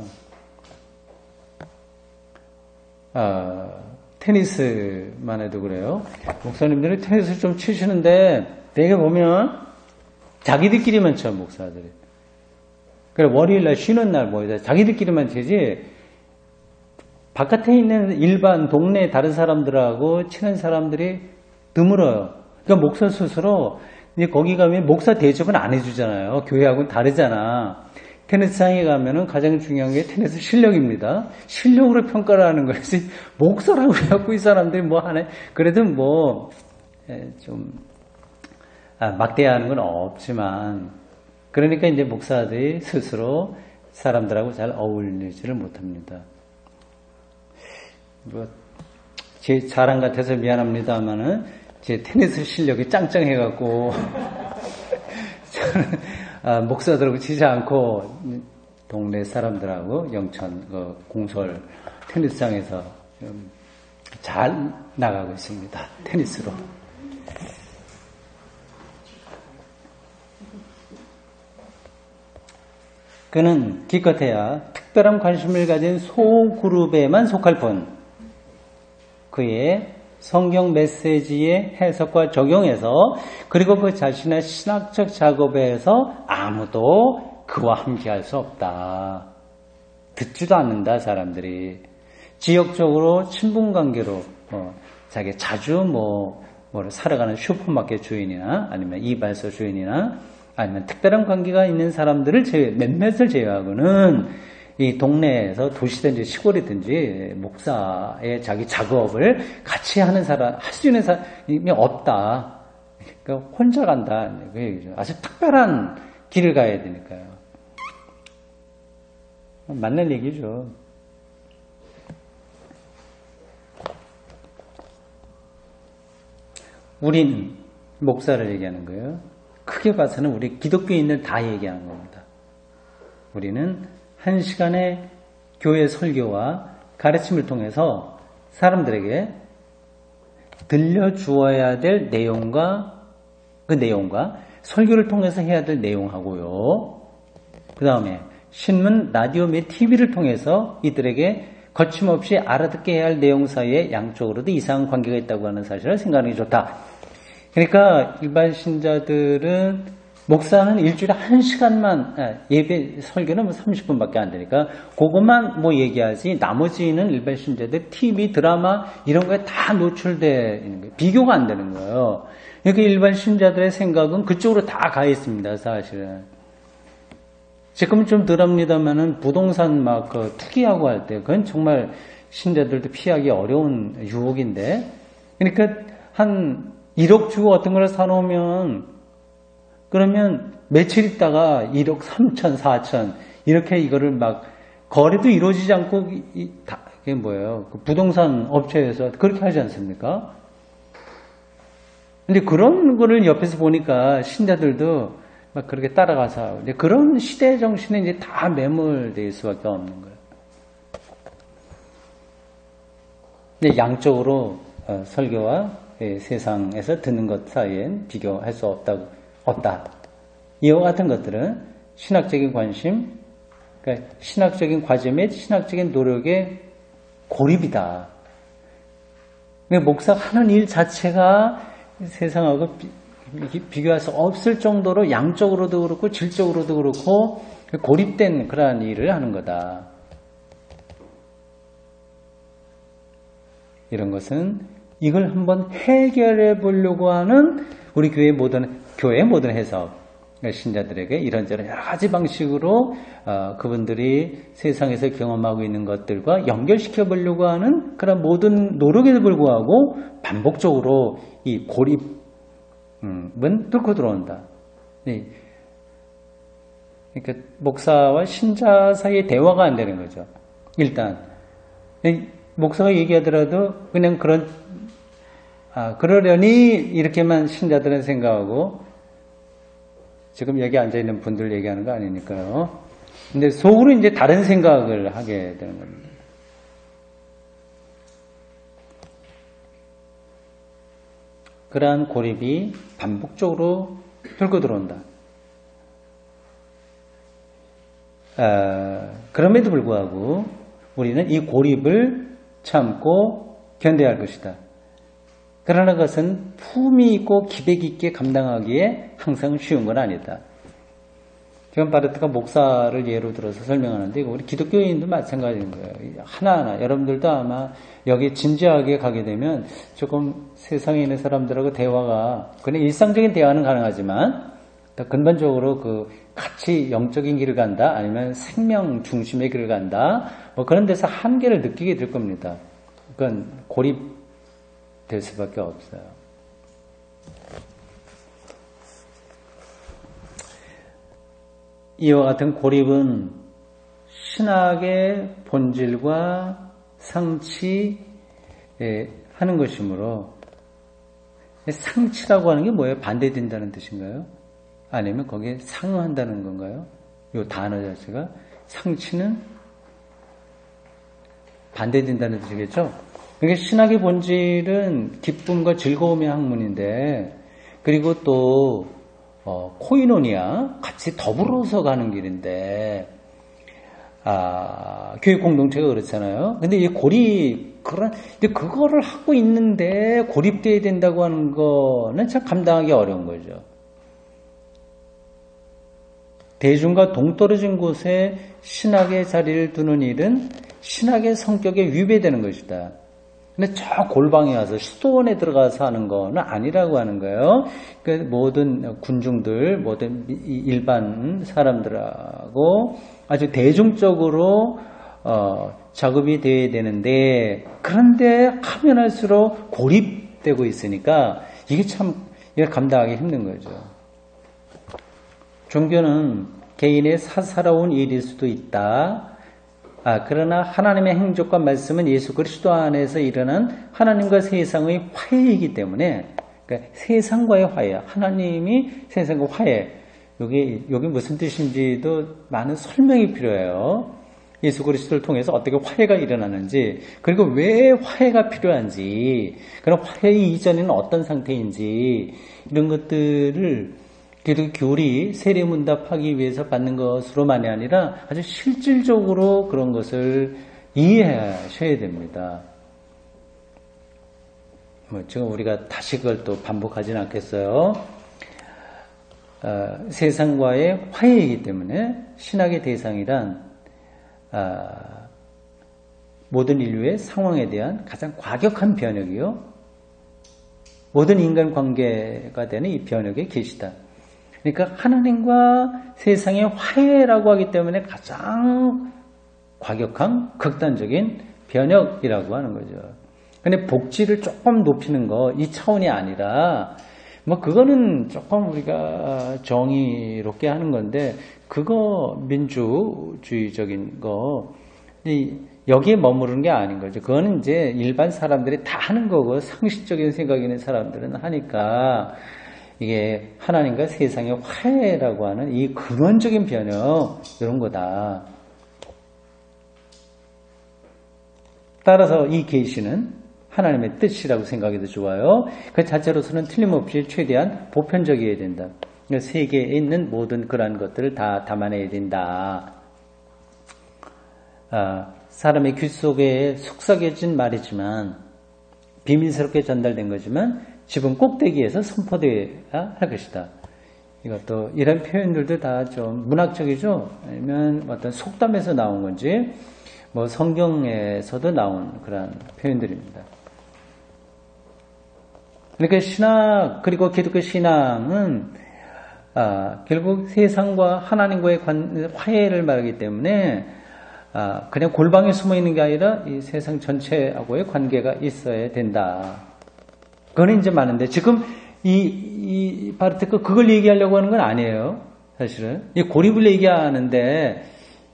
A: 테니스만 해도 그래요. 목사님들이 테니스 좀 치시는데 되게 보면 자기들끼리만 쳐, 목사들이. 그래, 월요일날 쉬는 날 모여서 자기들끼리만 치지 바깥에 있는 일반 동네 다른 사람들하고 치는 사람들이 드물어요. 그러니까 목사 스스로 이제 거기 가면 목사 대접은 안 해주잖아요. 교회하고는 다르잖아. 테니스장에 가면은 가장 중요한 게 테니스 실력입니다. 실력으로 평가를 하는 거지. 목사라고 해갖고 이 사람들이 뭐 하네. 그래도 좀 막대하는 건 없지만, 그러니까 이제 목사들이 스스로 사람들하고 잘 어울리지를 못합니다. 제 자랑 같아서 미안합니다만은 제 테니스 실력이 짱짱해갖고 저는 목사들하고 치지 않고 동네 사람들하고 영천 공설 테니스장에서 잘 나가고 있습니다. 테니스로. 그는 기껏해야 특별한 관심을 가진 소그룹에만 속할 뿐 그의 성경 메시지의 해석과 적용에서 그리고 그 자신의 신학적 작업에서 아무도 그와 함께할 수 없다. 듣지도 않는다. 사람들이 지역적으로 친분관계로 자기 자주 살아가는 슈퍼마켓 주인이나 아니면 이발소 주인이나 아니면 특별한 관계가 있는 사람들을 몇몇을 제외하고는 이 동네에서 도시든지 시골이든지 목사의 자기 작업을 같이 하는 사람, 할 수 있는 사람이 없다. 그러니까 혼자 간다. 그 얘기죠. 아주 특별한 길을 가야 되니까요. 맞는 얘기죠. 우리는 목사를 얘기하는 거예요. 크게 봐서는 우리 기독교인들 다 얘기하는 겁니다. 우리는 한 시간의 교회 설교와 가르침을 통해서 사람들에게 들려주어야 될 내용과 설교를 통해서 해야 될 내용하고요. 그 다음에 신문, 라디오 및 TV를 통해서 이들에게 거침없이 알아듣게 해야 할 내용 사이에 양쪽으로도 이상한 관계가 있다고 하는 사실을 생각하는 게 좋다. 그러니까 일반 신자들은 목사는 일주일에 1시간만 예배 설교는 30분밖에 안 되니까 그것만 얘기하지 나머지는 일반 신자들 TV 드라마 이런 거에 다 노출되어 있는 거예요. 비교가 안 되는 거예요. 그러니까 일반 신자들의 생각은 그쪽으로 다 가 있습니다. 사실은 지금은 좀 덜합니다만은 부동산 투기하고 할 때 그건 정말 신자들도 피하기 어려운 유혹인데 그러니까 한 1억 주고 어떤 걸 사놓으면 그러면 며칠 있다가 1억 3천, 4천 이렇게 이거를 거래도 이루어지지 않고 이게 뭐예요? 그 부동산 업체에서 그렇게 하지 않습니까? 근데 그런 거를 옆에서 보니까 신자들도 그렇게 따라가서 이제 그런 시대 정신에 이제 다 매몰될 수밖에 없는 거예요. 근데 양쪽으로 설교와 세상에서 듣는 것 사이엔 비교할 수 없다. 이와 같은 것들은 신학적인 관심, 그러니까 신학적인 과제 및 신학적인 노력의 고립이다. 목사가 하는 일 자체가 세상하고 비교할 수 없을 정도로 양적으로도 그렇고 질적으로도 그렇고 고립된 그러한 일을 하는 거다. 이런 것은 이걸 한번 해결해 보려고 하는 우리 교회의 모든 해석 신자들에게 이런저런 여러 가지 방식으로 그분들이 세상에서 경험하고 있는 것들과 연결시켜 보려고 하는 그런 모든 노력에도 불구하고 반복적으로 이 고립은 뚫고 들어온다. 그러니까 목사와 신자 사이의 대화가 안 되는 거죠. 일단 목사가 얘기하더라도 그냥 그러려니 이렇게만 신자들은 생각하고 지금 여기 앉아있는 분들 얘기하는 거 아니니까요. 근데 속으로 이제 다른 생각을 하게 되는 겁니다. 그러한 고립이 반복적으로 들고 들어온다. 그럼에도 불구하고 우리는 이 고립을 참고 견뎌야 할 것이다. 그러나 그것은 품위 있고 기백 있게 감당하기에 항상 쉬운 건 아니다. 지금 바르트가 목사를 예로 들어서 설명하는데 우리 기독교인도 마찬가지인 거예요. 하나하나 여러분들도 아마 여기 진지하게 가게 되면 조금 세상에 있는 사람들하고 대화가 그냥 일상적인 대화는 가능하지만 근본적으로 같이 영적인 길을 간다 아니면 생명 중심의 길을 간다 그런 데서 한계를 느끼게 될 겁니다. 그건 고립될 수밖에 없어요. 이와 같은 고립은 신학의 본질과 상치하는 것이므로 상치라고 하는 게 뭐예요? 반대된다는 뜻인가요? 아니면 거기에 상응한다는 건가요? 이 단어 자체가 상치는 반대된다는 뜻이겠죠? 그러니까 신학의 본질은 기쁨과 즐거움의 학문인데 그리고 또 코이노니아 같이 더불어서 가는 길인데 교육 공동체가 그렇잖아요. 근데 이 근데 그거를 하고 있는데 고립돼야 된다고 하는 거는 참 감당하기 어려운 거죠. 대중과 동떨어진 곳에 신학의 자리를 두는 일은 신학의 성격에 위배되는 것이다. 근데 저 골방에 와서 수도원에 들어가서 하는 거는 아니라고 하는 거예요. 그러니까 모든 군중들, 모든 일반 사람들하고 아주 대중적으로 작업이 되어야 되는데 그런데 하면 할수록 고립되고 있으니까 이게 감당하기 힘든 거죠. 종교는 개인의 사사로운 일일 수도 있다. 그러나 하나님의 행적과 말씀은 예수 그리스도 안에서 일어난 하나님과 세상의 화해이기 때문에 그러니까 세상과의 화해, 하나님이 세상과 화해 여기 무슨 뜻인지도 많은 설명이 필요해요. 예수 그리스도를 통해서 어떻게 화해가 일어나는지 그리고 왜 화해가 필요한지 그럼 화해 이전에는 어떤 상태인지 이런 것들을 기독교 교리 세례문답하기 위해서 받는 것으로만이 아니라 아주 실질적으로 그런 것을 이해하셔야 됩니다. 지금 우리가 다시 그걸 또 반복하지는 않겠어요. 세상과의 화해이기 때문에 신학의 대상이란 모든 인류의 상황에 대한 가장 과격한 변혁이요. 모든 인간 관계가 되는 이 변혁의 계시다. 그러니까 하나님과 세상의 화해라고 하기 때문에 가장 과격한 극단적인 변혁이라고 하는 거죠. 근데 복지를 조금 높이는 거, 이 차원이 아니라, 그거는 조금 우리가 정의롭게 하는 건데, 그거 민주주의적인 거, 여기에 머무르는 게 아닌 거죠. 그거는 이제 일반 사람들이 다 하는 거고, 상식적인 생각이 있는 사람들은 하니까, 이게 하나님과 세상의 화해라고 하는 이 근원적인 변혁, 이런 거다. 따라서 이 계시는 하나님의 뜻이라고 생각해도 좋아요. 그 자체로서는 틀림없이 최대한 보편적이어야 된다. 세계에 있는 모든 그러한 것들을 다 담아내야 된다. 사람의 귀 속에 속삭여진 말이지만 비밀스럽게 전달된 거지만 지붕 꼭대기에서 선포되어야 할 것이다. 이것도 이런 표현들도 다 좀 문학적이죠. 아니면 어떤 속담에서 나온 건지 성경에서도 나온 그런 표현들입니다. 그러니까 신학 그리고 기독교 신앙은 결국 세상과 하나님과의 화해를 말하기 때문에 그냥 골방에 숨어 있는 게 아니라 이 세상 전체하고의 관계가 있어야 된다. 그건 이제 많은데 지금 이 바르트가 그걸 얘기하려고 하는 건 아니에요. 사실은 이 고립을 얘기하는데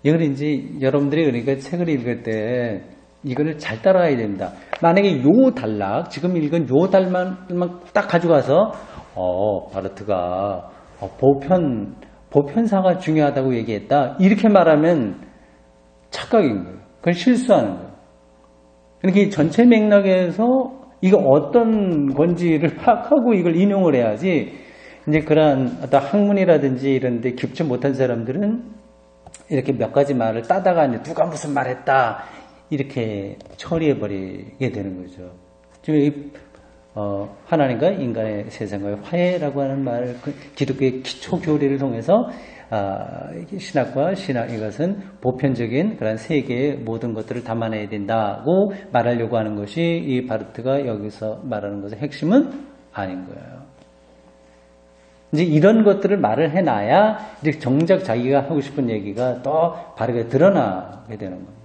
A: 이걸 이제 여러분들이 그러니까 책을 읽을 때 이거를 잘 따라가야 됩니다. 만약에 요 단락, 지금 읽은 요 단락만 딱 가져가서, 바르트가 보편사가 중요하다고 얘기했다. 이렇게 말하면 착각인 거예요. 그건 실수하는 거예요. 그러니까 전체 맥락에서 이거 어떤 건지를 파악하고 이걸 인용을 해야지, 이제 그러한 어떤 학문이라든지 이런 데 깊지 못한 사람들은 이렇게 몇 가지 말을 따다가 누가 무슨 말 했다. 이렇게 처리해버리게 되는 거죠. 지금 하나님과 인간의 세상과의 화해라고 하는 말, 기독교의 기초 교리를 통해서 신학과 신학 이것은 보편적인 그런 세계의 모든 것들을 담아내야 된다고 말하려고 하는 것이 이 바르트가 여기서 말하는 것의 핵심은 아닌 거예요. 이제 이런 것들을 말을 해놔야 이제 정작 자기가 하고 싶은 얘기가 또 바르게 드러나게 되는 겁니다.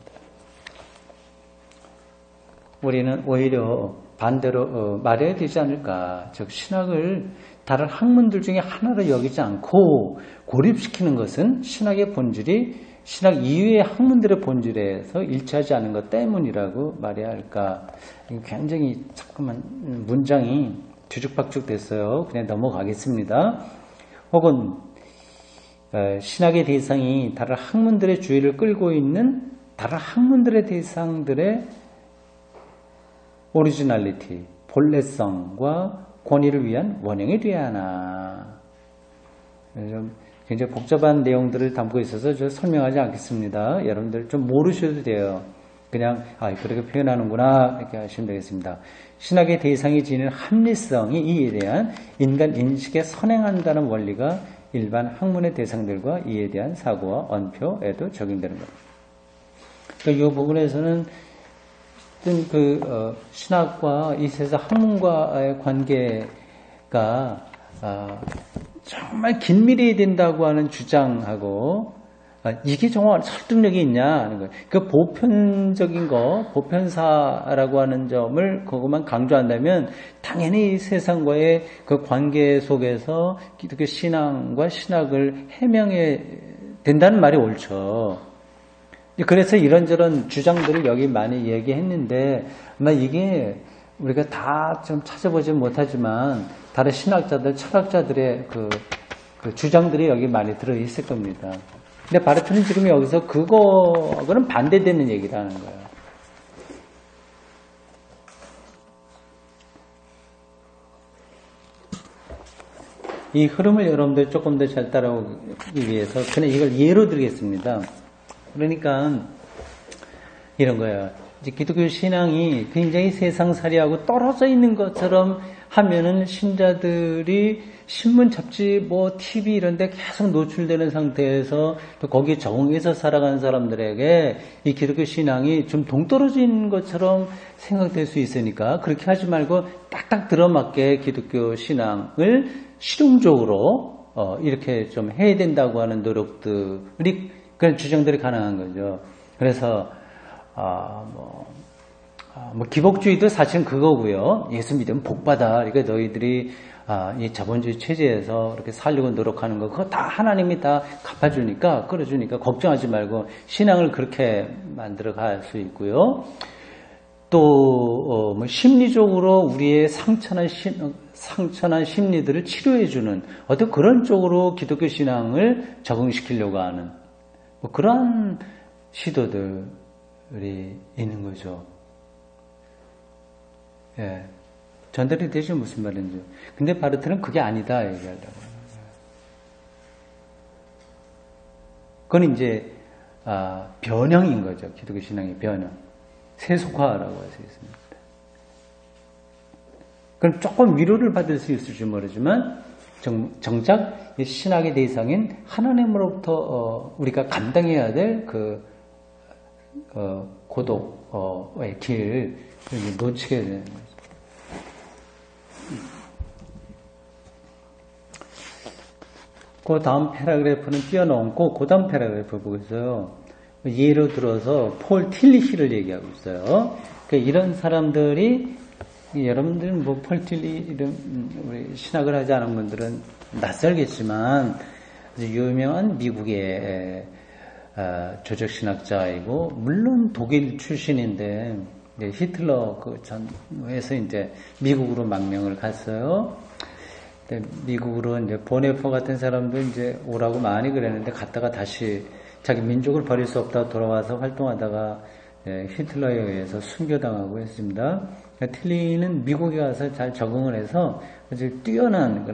A: 우리는 오히려 반대로 말해야 되지 않을까. 즉 신학을 다른 학문들 중에 하나로 여기지 않고 고립시키는 것은 신학의 본질이 신학 이외의 학문들의 본질에서 일치하지 않은 것 때문이라고 말해야 할까. 굉장히 자꾸만 문장이 뒤죽박죽 됐어요. 그냥 넘어가겠습니다. 혹은 신학의 대상이 다른 학문들의 주의를 끌고 있는 다른 학문들의 대상들의 오리지널리티, 본래성과 권위를 위한 원형이 되어야 하나. 좀 굉장히 복잡한 내용들을 담고 있어서 저 설명하지 않겠습니다. 여러분들 좀 모르셔도 돼요. 그냥 그렇게 표현하는구나 이렇게 하시면 되겠습니다. 신학의 대상이 지닌 합리성이 이에 대한 인간 인식에 선행한다는 원리가 일반 학문의 대상들과 이에 대한 사고와 언표에도 적용되는 겁니다. 그러니까 이 부분에서는 신학과 이 세상 학문과의 관계가 정말 긴밀해야 된다고 하는 주장하고 이게 정말 설득력이 있냐 하는 거예요. 그 보편적인 거, 보편사라고 하는 점을 그것만 강조한다면 당연히 세상과의 그 관계 속에서 기독교 신앙과 신학을 해명해야 된다는 말이 옳죠. 그래서 이런저런 주장들을 여기 많이 얘기했는데 아마 이게 우리가 다 좀 찾아보지 못하지만 다른 신학자들, 철학자들의 그 주장들이 여기 많이 들어있을 겁니다. 근데 바르트는 지금 여기서 그거는 반대되는 얘기를 하는 거예요. 이 흐름을 여러분들 조금 더 잘 따라오기 위해서 그냥 이걸 예로 들겠습니다. 그러니까 이런 거예요. 이제 기독교 신앙이 굉장히 세상살이하고 떨어져 있는 것처럼 하면은 신자들이 신문, 잡지, 뭐 TV 이런 데 계속 노출되는 상태에서 또 거기에 적응해서 살아가는 사람들에게 이 기독교 신앙이 좀 동떨어진 것처럼 생각될 수 있으니까 그렇게 하지 말고 딱딱 들어맞게 기독교 신앙을 실용적으로 이렇게 좀 해야 된다고 하는 노력들이, 그런 주장들이 가능한 거죠. 그래서 기복주의도 사실은 그거고요. 예수 믿으면 복받아. 그러니까 너희들이 이 자본주의 체제에서 이렇게 살려고 노력하는 거, 그거 다 하나님이 다 갚아주니까, 끌어주니까 걱정하지 말고 신앙을 그렇게 만들어갈 수 있고요. 또 심리적으로 우리의 상처난 심리들을 치료해주는 어떤 그런 쪽으로 기독교 신앙을 적응시키려고 하는 그런 시도들이 있는 거죠. 예. 전달이 되죠, 무슨 말인지. 근데 바르트는 그게 아니다, 얘기하려고. 그건 이제, 변형인 거죠. 기독교 신앙의 변형. 세속화라고 할 수 있습니다. 그럼 조금 위로를 받을 수 있을지 모르지만, 정작 신학의 대상인 하나님으로부터 우리가 감당해야 될 고독의 길, 놓치게 되는 거죠. 그 다음 패러그래프는 뛰어넘고 그 다음 패러그래프 보고 있어요. 예로 들어서 폴 틸리히를 얘기하고 있어요. 그러니까 이런 사람들이, 여러분들은 뭐 폴 틸리 이런 우리 신학을 하지 않은 분들은 낯설겠지만 아주 유명한 미국의 조적 신학자이고, 물론 독일 출신인데 히틀러 그 전에서 이제 미국으로 망명을 갔어요. 미국으로 이제 보네퍼 같은 사람도 이제 오라고 많이 그랬는데 갔다가 다시 자기 민족을 버릴 수 없다고 돌아와서 활동하다가 히틀러에 의해서 순교당하고 했습니다. 틸리는 미국에 가서 잘 적응을 해서 아주 뛰어난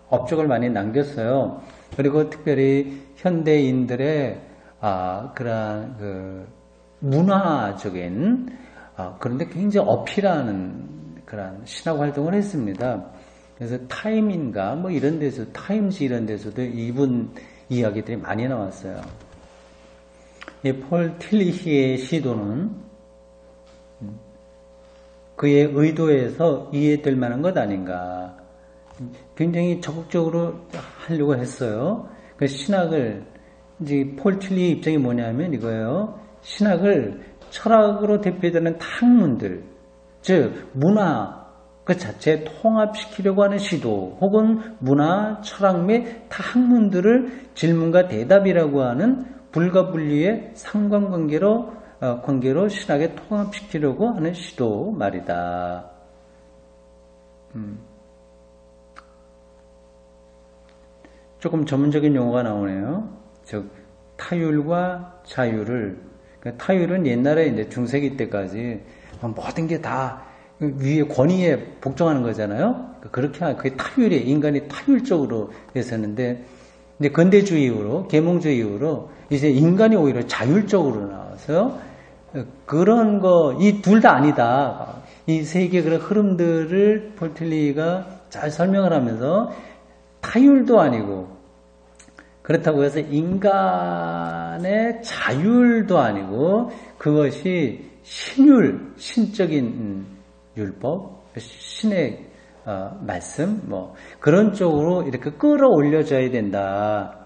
A: 업적을 많이 남겼어요. 그리고 특별히 현대인들의 그런 그 문화적인 그런데 굉장히 어필하는 그런 신학 활동을 했습니다. 그래서 타임인가 뭐 이런 데서, 타임즈 이런 데서도 이분 이야기들이 많이 나왔어요. 이 폴 틸리히의 시도는 그의 의도에서 이해될 만한 것 아닌가. 굉장히 적극적으로 하려고 했어요. 그 신학을, 이제 폴 틸리의 입장이 뭐냐면 이거예요. 신학을 철학으로 대표되는 학문들, 즉 문화 그 자체에 통합시키려고 하는 시도, 혹은 문화, 철학 및 타 학문들을 질문과 대답이라고 하는 불가분리의 상관관계로 신학에 통합시키려고 하는 시도 말이다. 조금 전문적인 용어가 나오네요. 즉 타율과 자율을, 그러니까 타율은 옛날에 이제 중세기 때까지 모든 게 다 위에 권위에 복종하는 거잖아요. 그렇게 그게 타율이, 인간이 타율적으로 됐었는데, 이제 근대주의 이후로, 계몽주의 이후로 이제 인간이 오히려 자율적으로 나와서요. 그런 거, 이 둘 다 아니다. 이 세계의 그런 흐름들을 폴 틸리가 잘 설명을 하면서 타율도 아니고, 그렇다고 해서 인간의 자율도 아니고, 그것이 신율, 신적인 율법, 신의 말씀, 뭐 그런 쪽으로 이렇게 끌어올려져야 된다.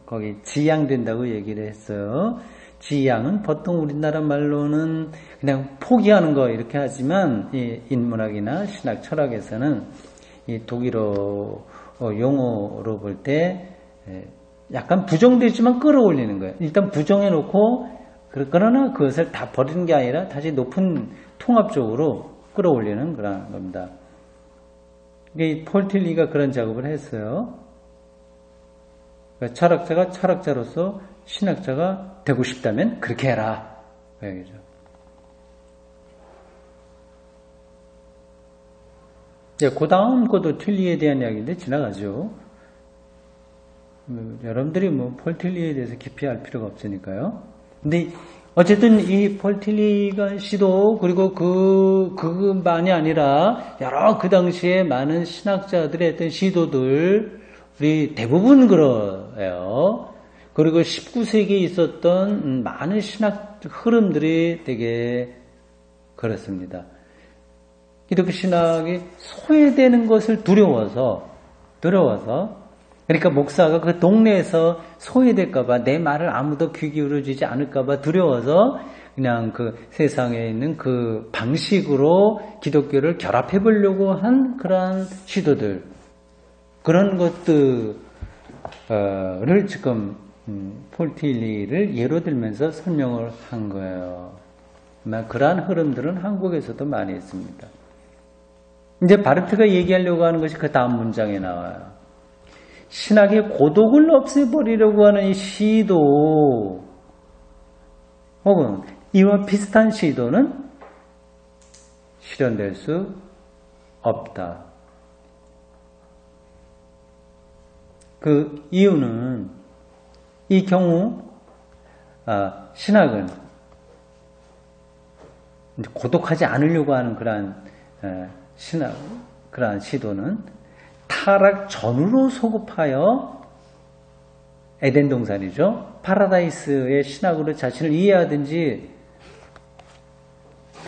A: 거기 지향된다고 얘기를 했어요. 지향은 보통 우리나라 말로는 그냥 포기하는 거 이렇게 하지만, 이 인문학이나 신학, 철학에서는 이 독일어 용어로 볼 때 약간 부정되지만 끌어올리는 거예요. 일단 부정해놓고, 그러나 그것을 다 버리는 게 아니라 다시 높은 통합적으로 끌어올리는 그런 겁니다. 폴 틸리가 그런 작업을 했어요. 그러니까 철학자가 철학자로서 신학자가 되고 싶다면 그렇게 해라. 그 얘기죠. 그 다음 것도 틸리에 대한 이야기인데 지나가죠. 여러분들이 폴 틸리에 대해서 깊이 알 필요가 없으니까요. 근데 어쨌든 이 폴틸리가 시도 그리고 그만이 아니라 여러 그 당시에 많은 신학자들의 어떤 시도들이 대부분 그래요. 그리고 19세기에 있었던 많은 신학 흐름들이 되게 그렇습니다. 기독교 신학이 소외되는 것을 두려워서 그러니까 목사가 그 동네에서 소외될까봐 내 말을 아무도 귀 기울여주지 않을까봐 두려워서 그냥 그 세상에 있는 그 방식으로 기독교를 결합해 보려고 한 그러한 시도들 그런 것들을 지금 폴틸리를 예로 들면서 설명을 한 거예요. 그러한 흐름들은 한국에서도 많이 있습니다. 이제 바르트가 얘기하려고 하는 것이 그 다음 문장에 나와요. 신학의 고독을 없애버리려고 하는 이 시도 혹은 이와 비슷한 시도는 실현될 수 없다. 그 이유는 이 경우 신학은 고독하지 않으려고 하는 그러한 신학, 그러한 시도는 타락 전후로 소급하여 에덴 동산이죠. 파라다이스의 신학으로 자신을 이해하든지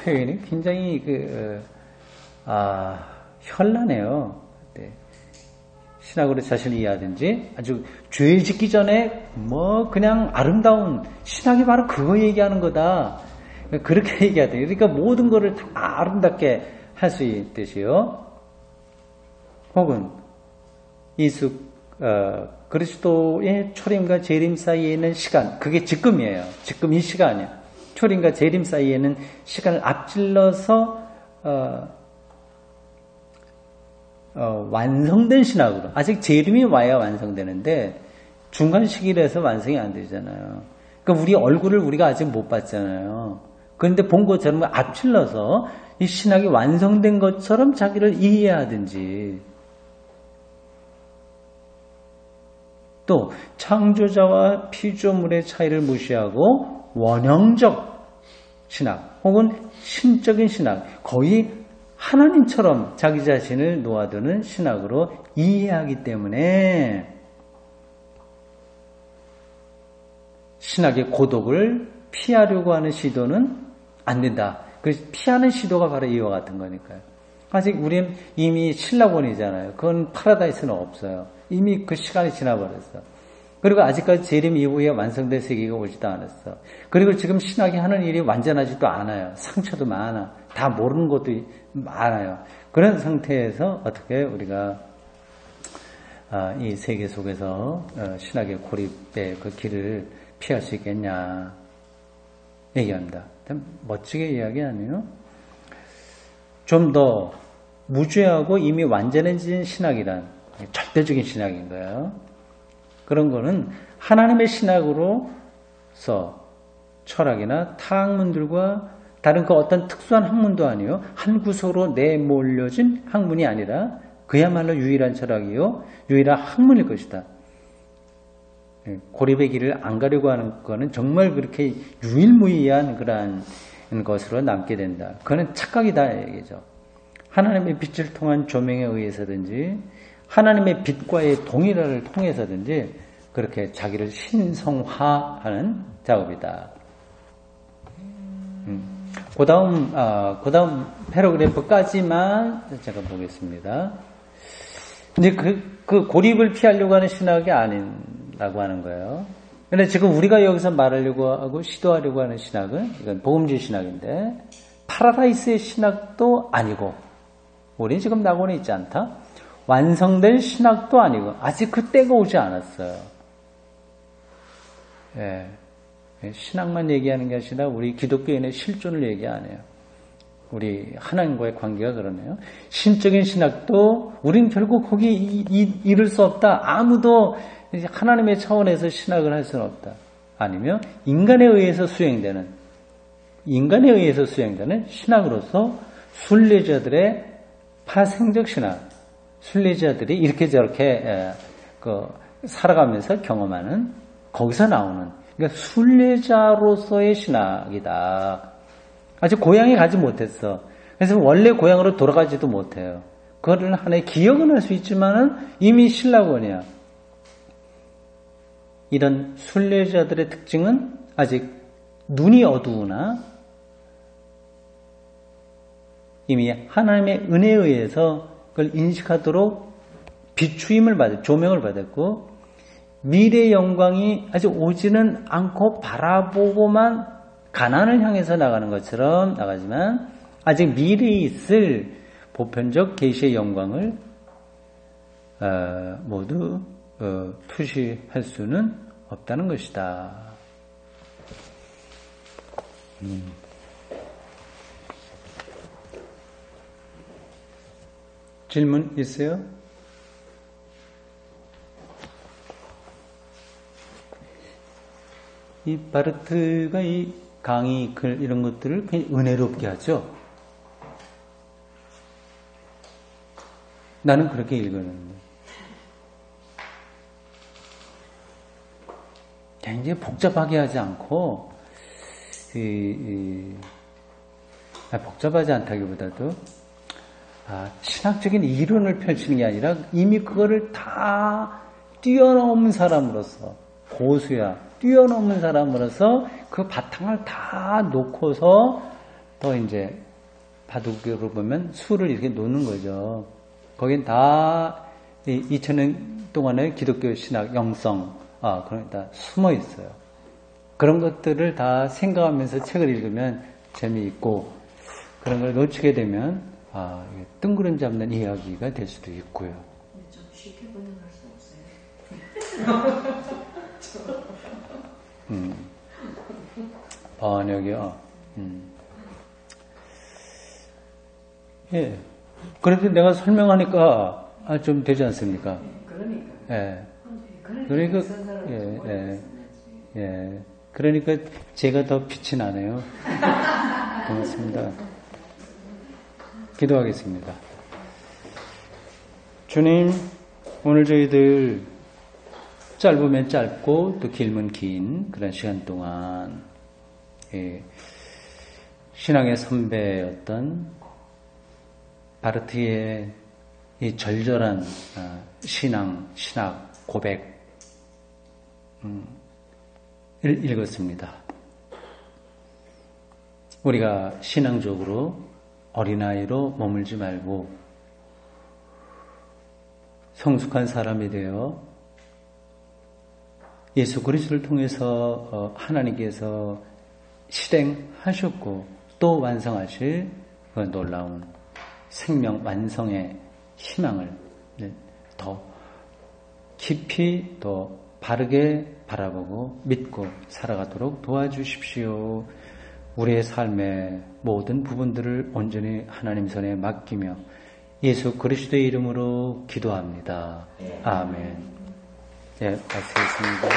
A: 표현이 굉장히 현란해요. 네. 신학으로 자신을 이해하든지 아주 죄 짓기 전에 그냥 아름다운 신학이 바로 그거 얘기하는 거다. 그렇게 얘기하더니 그러니까 모든 것을 다 아름답게 할 수 있듯이요. 혹은 그리스도의 초림과 재림 사이에 있는 시간, 그게 지금이에요. 지금 이 시간이에요. 초림과 재림 사이에는 시간을 앞질러서 완성된 신학으로, 아직 재림이 와야 완성되는데 중간 시기라서 완성이 안 되잖아요. 그러니까 우리 얼굴을 우리가 아직 못 봤잖아요. 그런데 본 것처럼 앞질러서 이 신학이 완성된 것처럼 자기를 이해하든지, 또 창조자와 피조물의 차이를 무시하고 원형적 신학 혹은 신적인 신학, 거의 하나님처럼 자기 자신을 놓아두는 신학으로 이해하기 때문에 신학의 고독을 피하려고 하는 시도는 안 된다. 그 피하는 시도가 바로 이와 같은 거니까요. 아직 우린 이미 신라권이잖아요. 그건 파라다이스는 없어요. 이미 그 시간이 지나버렸어. 그리고 아직까지 재림 이후에 완성된 세계가 오지도 않았어. 그리고 지금 신학이 하는 일이 완전하지도 않아요. 상처도 많아. 다 모르는 것도 많아요. 그런 상태에서 어떻게 우리가 이 세계 속에서 신학의 고립의 그 길을 피할 수 있겠냐 얘기합니다. 멋지게 이야기하네요. 좀 더 무죄하고 이미 완전해진 신학이란 절대적인 신학인 거예요. 그런 거는 하나님의 신학으로서 철학이나 타학문들과 다른 그 어떤 특수한 학문도 아니요, 한 구석으로 내몰려진 학문이 아니라 그야말로 유일한 철학이요, 유일한 학문일 것이다. 고립의 길을 안 가려고 하는 거는 정말 그렇게 유일무이한 그러한 것으로 남게 된다. 그거는 착각이다 얘기죠. 하나님의 빛을 통한 조명에 의해서든지 하나님의 빛과의 동일화를 통해서든지 그렇게 자기를 신성화하는 작업이다. 그 다음 패러그래프까지만 제가 보겠습니다. 근데 그 고립을 피하려고 하는 신학이 아니라고 하는 거예요. 근데 지금 우리가 여기서 말하려고 하고 시도하려고 하는 신학은 이건 복음주의 신학인데 파라다이스의 신학도 아니고 우리는 지금 낙원에 있지 않다. 완성된 신학도 아니고 아직 그 때가 오지 않았어요. 예. 신학만 얘기하는 게 아니라 우리 기독교인의 실존을 얘기 안 해요. 우리 하나님과의 관계가 그러네요. 신적인 신학도 우린 결국 거기에 이를 수 없다. 아무도 하나님의 차원에서 신학을 할 수는 없다. 아니면 인간에 의해서 수행되는 신학으로서 순례자들의 파생적 신학, 순례자들이 이렇게 저렇게 살아가면서 경험하는, 거기서 나오는 그러니까 순례자로서의 신학이다. 아직 고향에 가지 못했어. 그래서 원래 고향으로 돌아가지도 못해요. 그거는 하나의 기억은 할 수 있지만은 이미 신라권이야. 이런 순례자들의 특징은 아직 눈이 어두우나 이미 하나님의 은혜에 의해서 그걸 인식하도록 비추임을 받았고 조명을 받았고 미래의 영광이 아직 오지는 않고 바라보고만 가난을 향해서 나가는 것처럼 나가지만 아직 미래에 있을 보편적 계시의 영광을 모두 투시할 수는 없다는 것이다. 질문 있어요? 이 바르트가 이 강의, 글 이런 것들을 굉장히 은혜롭게 하죠. 나는 그렇게 읽었는데 굉장히 복잡하게 하지 않고 복잡하지 않다기보다도 신학적인 이론을 펼치는 게 아니라 이미 그거를 다 뛰어넘은 사람으로서 고수야 뛰어넘은 사람으로서 그 바탕을 다 놓고서 더 이제 바둑으로 보면 수를 이렇게 놓는 거죠. 거긴 다 2000년 동안의 기독교 신학 영성 그런 다 숨어 있어요. 그런 것들을 다 생각하면서 책을 읽으면 재미있고 그런 걸 놓치게 되면 뜬구름 잡는 이야기가 될 수도 있고요.
B: 좀 쉽게 번역할 수 없어요?
A: 번역이요. 예. 그래도 내가 설명하니까 좀 되지 않습니까?
B: 그러니까.
A: 예. 그러니까 예. 그러니까 제가 더 빛이 나네요. 고맙습니다. 기도하겠습니다. 주님, 오늘 저희들 짧으면 짧고 또 길면 긴 그런 시간 동안 신앙의 선배였던 바르트의 이 절절한 신학 고백을 읽었습니다. 우리가 신앙적으로 어린아이로 머물지 말고 성숙한 사람이 되어 예수 그리스도를 통해서 하나님께서 실행하셨고 또 완성하실 그 놀라운 생명 완성의 희망을 더 깊이 더 바르게 바라보고 믿고 살아가도록 도와주십시오. 우리의 삶의 모든 부분들을 온전히 하나님 손에 맡기며 예수 그리스도의 이름으로 기도합니다. 아멘. 네, 마치겠습니다.